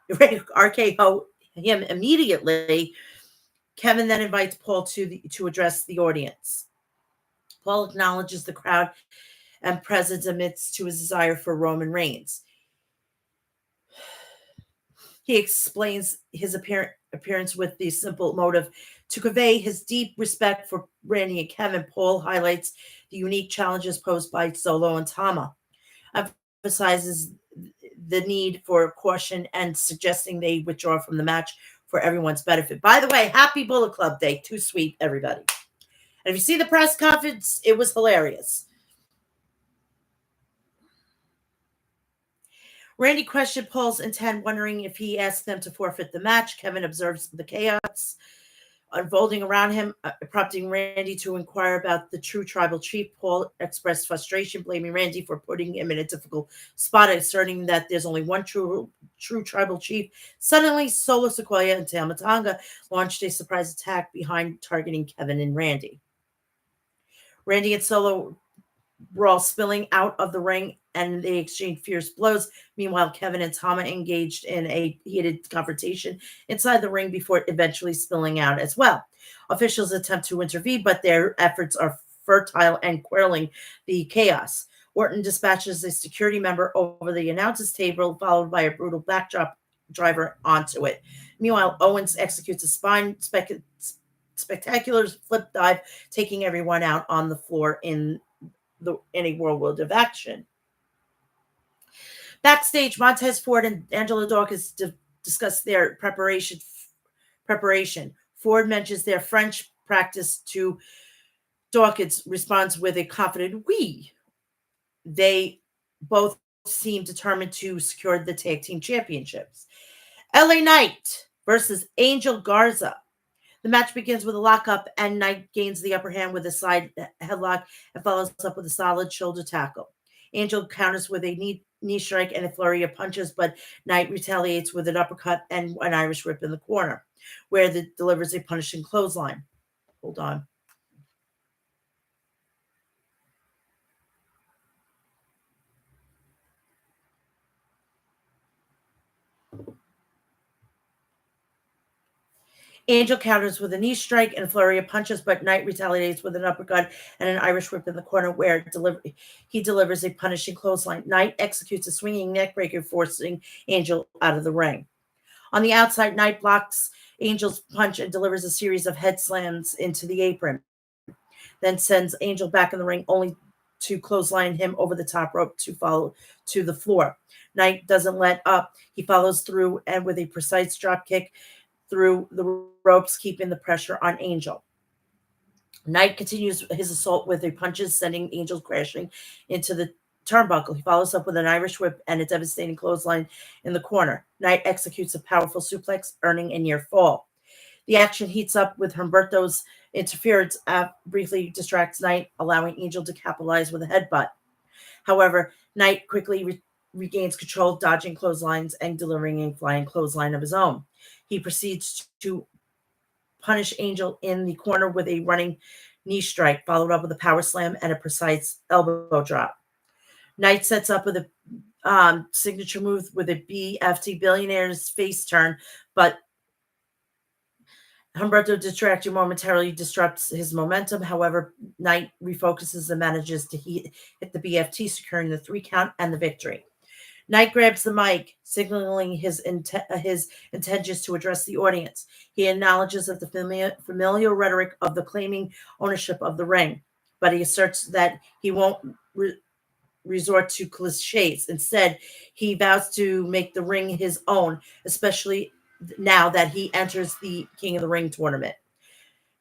him immediately. Kevin then invites Paul to address the audience. Paul acknowledges the crowd and presence admits to his desire for Roman Reigns. He explains his appearance with the simple motive to convey his deep respect for Randy and Kevin. Paul highlights the unique challenges posed by Solo and Tama, emphasizes the need for caution and suggesting they withdraw from the match for everyone's benefit. By the way, happy Bullet Club Day. Too sweet, everybody. And if you see the press conference, it was hilarious. Randy questioned Paul's intent, wondering if he asked them to forfeit the match. Kevin observes the chaos unfolding around him, prompting Randy to inquire about the true tribal chief. Paul expressed frustration, blaming Randy for putting him in a difficult spot, asserting that there's only one true tribal chief. Suddenly, Solo Sequoia and Tama Tonga launched a surprise attack behind, targeting Kevin and Randy. Randy and Solo brawl, spilling out of the ring, and they exchanged fierce blows. Meanwhile, Kevin and Tama engaged in a heated confrontation inside the ring before eventually spilling out as well. Officials attempt to intervene, but their efforts are fertile and quelling the chaos. Orton dispatches a security member over the announcer's table, followed by a brutal backdrop driver onto it. Meanwhile, Owens executes a spectacular flip dive, taking everyone out on the floor in a whirlwind of action. Backstage, Montez Ford and Angela Dawkins discuss their preparation. Ford mentions their French practice to Dawkins responds with a confident "oui." They both seem determined to secure the tag team championships. LA Knight versus Angel Garza. The match begins with a lockup, and Knight gains the upper hand with a side headlock and follows up with a solid shoulder tackle. Angel counters with a knee strike and a flurry of punches, but Knight retaliates with an uppercut and an Irish whip in the corner, where it delivers a punishing clothesline. Hold on. Angel counters with a knee strike and a flurry of punches, but Knight retaliates with an uppercut and an Irish whip in the corner, where he delivers a punishing clothesline. Knight executes a swinging neckbreaker, forcing Angel out of the ring. On the outside, Knight blocks Angel's punch and delivers a series of head slams into the apron, then sends Angel back in the ring, only to clothesline him over the top rope to fall to the floor. Knight doesn't let up. He follows through and with a precise drop kick through the ropes, keeping the pressure on Angel. Knight continues his assault with the punches, sending Angel crashing into the turnbuckle. He follows up with an Irish whip and a devastating clothesline in the corner. Knight executes a powerful suplex, earning a near fall. The action heats up with Humberto's interference, briefly distracts Knight, allowing Angel to capitalize with a headbutt. However, Knight quickly regains control, dodging clotheslines and delivering a flying clothesline of his own. He proceeds to punish Angel in the corner with a running knee strike, followed up with a power slam and a precise elbow drop. Knight sets up with signature move with a BFT billionaire's face turn, but Humberto distracted momentarily disrupts his momentum. However, Knight refocuses and manages to hit the BFT, securing the 3 count and the victory. Knight grabs the mic, signaling his intentions to address the audience. He acknowledges that the familiar rhetoric of the claiming ownership of the ring, but he asserts that he won't resort to cliches. Instead, he vows to make the ring his own, especially now that he enters the King of the Ring tournament.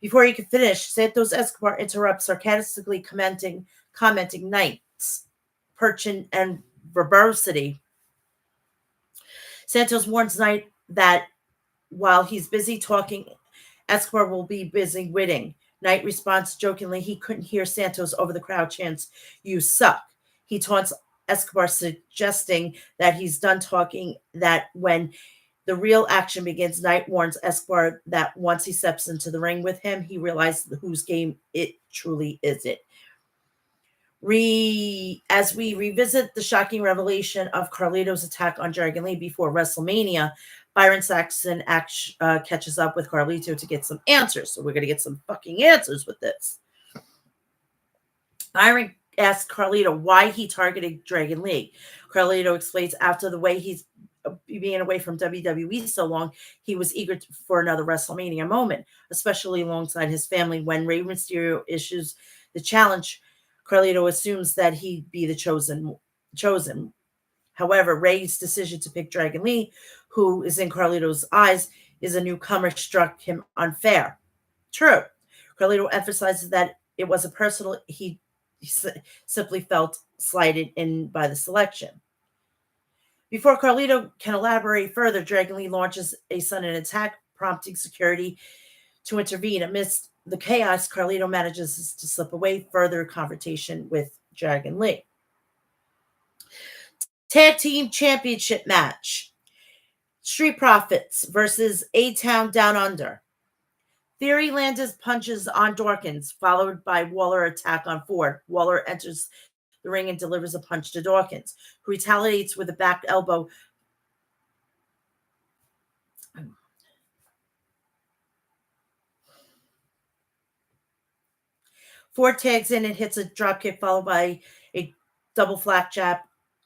Before he could finish, Santos Escobar interrupts, sarcastically commenting Knight's perchin and verbosity. Santos warns Knight that while he's busy talking, Escobar will be busy winning. Knight responds jokingly he couldn't hear Santos over the crowd chants, "You suck." He taunts Escobar, suggesting that he's done talking, that when the real action begins. Knight warns Escobar that once he steps into the ring with him, he realizes whose game it truly is. As we revisit the shocking revelation of Carlito's attack on Dragon Lee before WrestleMania, Byron Saxton catches up with Carlito to get some answers. So we're going to get some fucking answers with this. Byron asks Carlito why he targeted Dragon Lee. Carlito explains after the way he's being away from WWE so long, he was eager for another WrestleMania moment, especially alongside his family. When Rey Mysterio issues the challenge, Carlito assumes that he'd be the chosen. However, Rey's decision to pick Dragon Lee, who is in Carlito's eyes, is a newcomer, struck him unfair. True. Carlito emphasizes that it wasn't personal. He simply felt slighted in by the selection. Before Carlito can elaborate further, Dragon Lee launches a sudden attack, prompting security to intervene. Amidst the chaos, Carlito manages to slip away. Further confrontation with Dragon Lee. Tag Team Championship match. Street Profits versus A-Town Down Under. Theory lands punches on Dawkins, followed by Waller attack on Ford. Waller enters the ring and delivers a punch to Dawkins, who retaliates with a back elbow. Ford tags in and hits a dropkick, followed by a double flak jab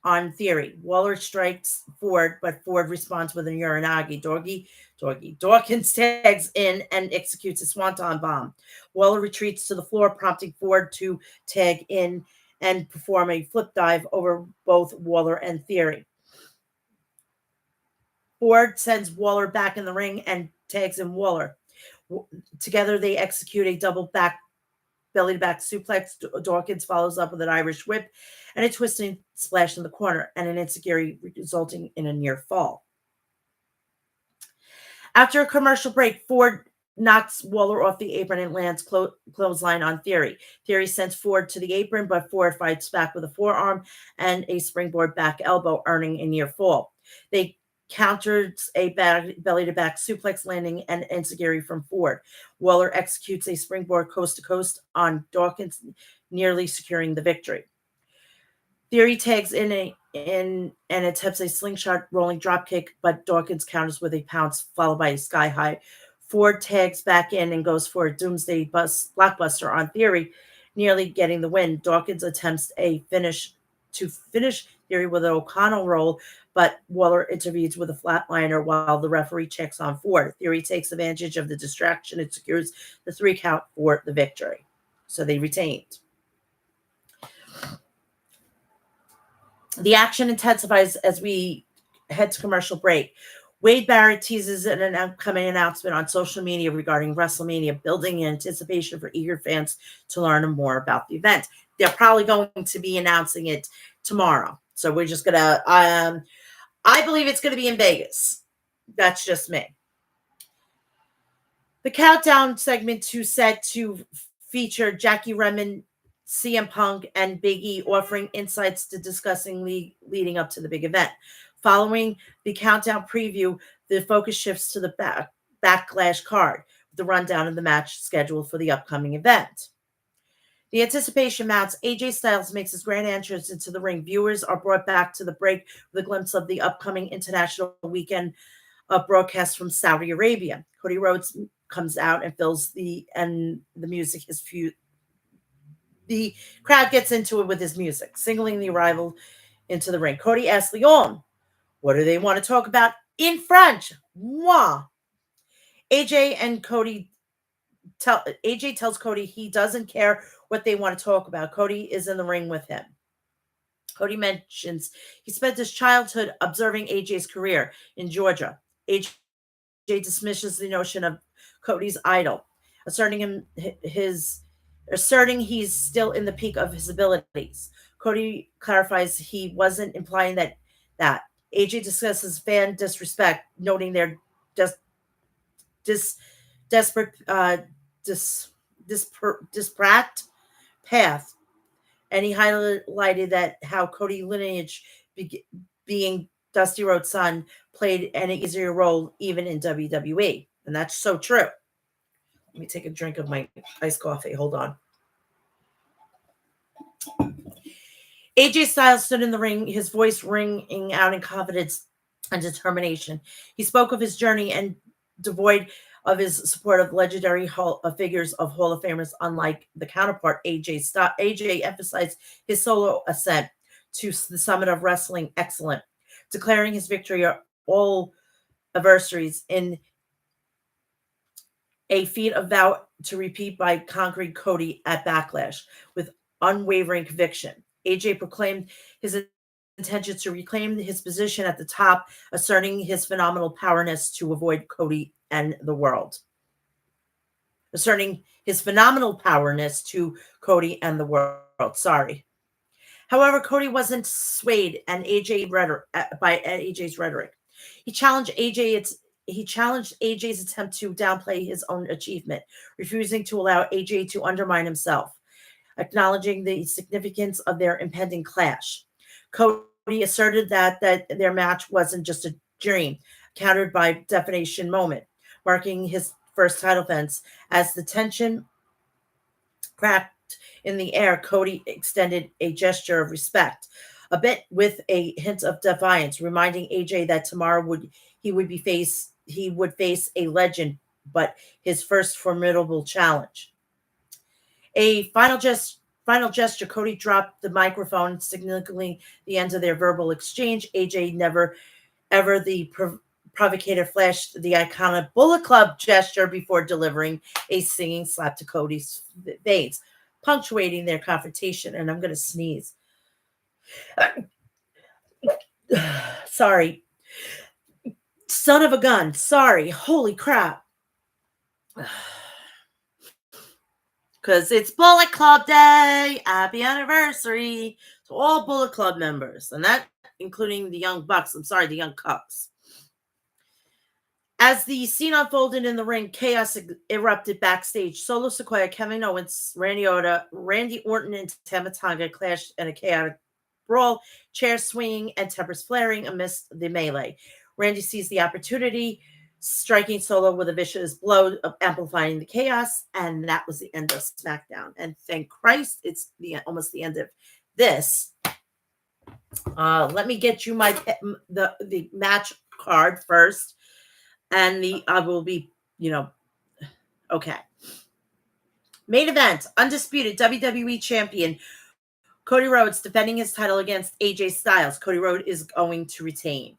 on Theory. Waller strikes Ford, but Ford responds with a Uranagi. Dawkins tags in and executes a Swanton bomb. Waller retreats to the floor, prompting Ford to tag in and perform a flip dive over both Waller and Theory. Ford sends Waller back in the ring and tags in Waller. Together, they execute a double belly to back suplex. Dawkins follows up with an Irish whip and a twisting splash in the corner, and an enziguri, resulting in a near fall. After a commercial break, Ford knocks Waller off the apron and lands clothesline on Theory. Theory sends Ford to the apron, but Ford fights back with a forearm and a springboard back elbow, earning a near fall. They countered a belly-to-back suplex, landing an enziguri from Ford. Waller executes a springboard coast-to-coast on Dawkins, nearly securing the victory. Theory tags in and attempts a slingshot rolling dropkick, but Dawkins counters with a pounce, followed by a sky-high. Ford tags back in and goes for a doomsday blockbuster on Theory, nearly getting the win. Dawkins attempts to finish Theory with an O'Connell roll, but Waller intervenes with a flatliner while the referee checks on Ford. Theory takes advantage of the distraction and secures the 3 count for the victory. So they retained. The action intensifies as we head to commercial break. Wade Barrett teases an upcoming announcement on social media regarding WrestleMania, building anticipation for eager fans to learn more about the event. They're probably going to be announcing it tomorrow. So we're just going to, I believe it's going to be in Vegas. That's just me. The countdown segment 2 set to feature Jackie Redmond, CM Punk, and Big E offering insights to discussing leading up to the big event. Following the countdown preview, the focus shifts to the Backlash card, the rundown of the match scheduled for the upcoming event. The anticipation mounts. AJ Styles makes his grand entrance into the ring. Viewers are brought back to the break with a glimpse of the upcoming international weekend broadcast from Saudi Arabia. Cody Rhodes comes out and the music is the crowd gets into it with his music, signaling the arrival into the ring. Cody asks Leon, what do they want to talk about in French? Moi. AJ and Cody AJ tells Cody he doesn't care what they want to talk about. Cody is in the ring with him. Cody mentions he spent his childhood observing AJ's career in Georgia. AJ dismisses the notion of Cody's idol, asserting he's still in the peak of his abilities. Cody clarifies he wasn't implying that. AJ discusses fan disrespect, noting their dis, dis, desperate disparate path, and he highlighted that how Cody lineage being Dusty Rhodes' son played an easier role even in WWE, and that's so true. Let me take a drink of my iced coffee. Hold on. AJ Styles stood in the ring, his voice ringing out in confidence and determination. He spoke of his journey and devoid of his support of legendary figures of Hall of Famers, unlike the counterpart AJ. AJ emphasized his solo ascent to the summit of wrestling excellence, declaring his victory at all adversaries in a feat of vow to repeat by conquering Cody at Backlash with unwavering conviction. AJ proclaimed his intention to reclaim his position at the top, asserting his phenomenal powerness to avoid Cody and the world. Asserting his phenomenal powerness to Cody and the world. Sorry. However, Cody wasn't swayed by AJ's rhetoric. He challenged AJ's attempt to downplay his own achievement, refusing to allow AJ to undermine himself, acknowledging the significance of their impending clash. Cody asserted that their match wasn't just a dream, countered by definition moment, marking his first title defense. As the tension cracked in the air, Cody extended a gesture of respect, a bit with a hint of defiance, reminding AJ that tomorrow he would face a legend, but his first formidable challenge. A final gesture, Cody dropped the microphone, signaling the end of their verbal exchange. AJ never ever the provocateur flashed the iconic Bullet Club gesture before delivering a singing slap to Cody's face, punctuating their confrontation. And I'm going to sneeze. Sorry. Son of a gun. Sorry. Holy crap. Because it's Bullet Club Day. Happy anniversary to all Bullet Club members. And that including the Young Bucks. I'm sorry, the Young Cucks. As the scene unfolded in the ring, chaos erupted backstage. Solo Sequoia, Kevin Owens, Randy Orton, and Tama Tonga clashed in a chaotic brawl, chairs swinging and tempers flaring amidst the melee. Randy sees the opportunity, striking Solo with a vicious blow, amplifying the chaos, and that was the end of SmackDown. And thank Christ, it's almost the end of this. Let me get you the match card first. And I will be, okay. Main event, undisputed WWE champion Cody Rhodes defending his title against AJ Styles. Cody Rhodes is going to retain.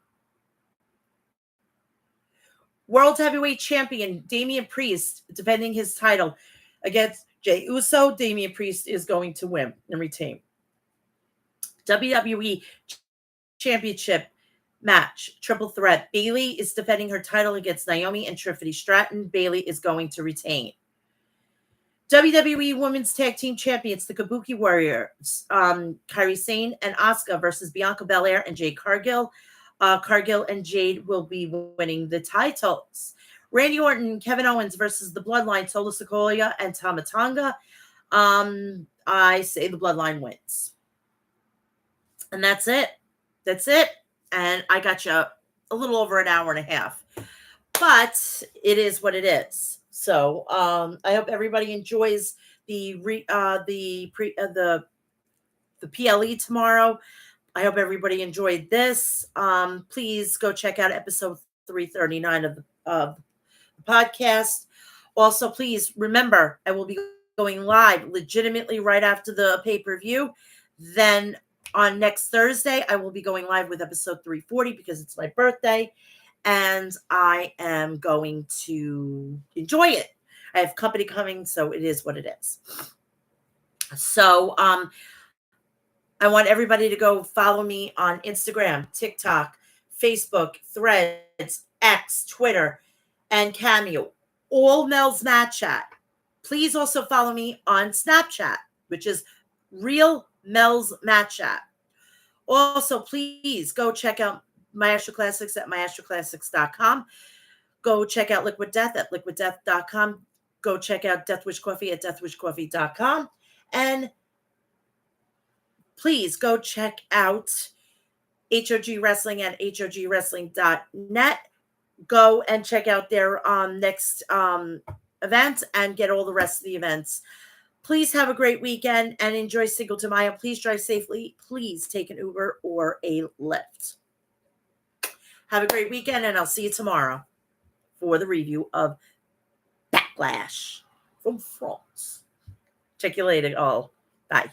World Heavyweight Champion Damian Priest defending his title against Jey Uso. Damian Priest is going to win and retain. WWE Championship match, triple threat. Bayley is defending her title against Naomi and Tiffany Stratton. Bayley is going to retain. WWE Women's Tag Team Champions, the Kabuki Warriors, Kairi Sane and Asuka versus Bianca Belair and Jade Cargill. Cargill and Jade will be winning the titles. Randy Orton, Kevin Owens versus the Bloodline, Solo Sikoa and Tama Tonga. I say the Bloodline wins. And that's it. That's it. And I got you a little over an hour and a half. But it is what it is. So I hope everybody enjoys the PLE tomorrow. I hope everybody enjoyed this. Please go check out episode 339 of the podcast. Also, please remember, I will be going live legitimately right after the pay-per-view. Then on next Thursday, I will be going live with episode 340 because it's my birthday, and I am going to enjoy it. I have company coming, so it is what it is. So, I want everybody to go follow me on Instagram, TikTok, Facebook, Threads, X, Twitter, and Cameo. All Mel's Mat Chat. Please also follow me on Snapchat, which is Real Mel's Mat Chat. Also, please go check out Maestro Classics at maestroclassics.com. Go check out Liquid Death at liquiddeath.com. Go check out Death Wish Coffee at deathwishcoffee.com. And please go check out HOG Wrestling at hogwrestling.net. Go and check out their next event and get all the rest of the events. Please have a great weekend and enjoy Cinco de Mayo. Please drive safely. Please take an Uber or a Lyft. Have a great weekend, and I'll see you tomorrow for the review of Backlash from France. Check you later, all. Bye.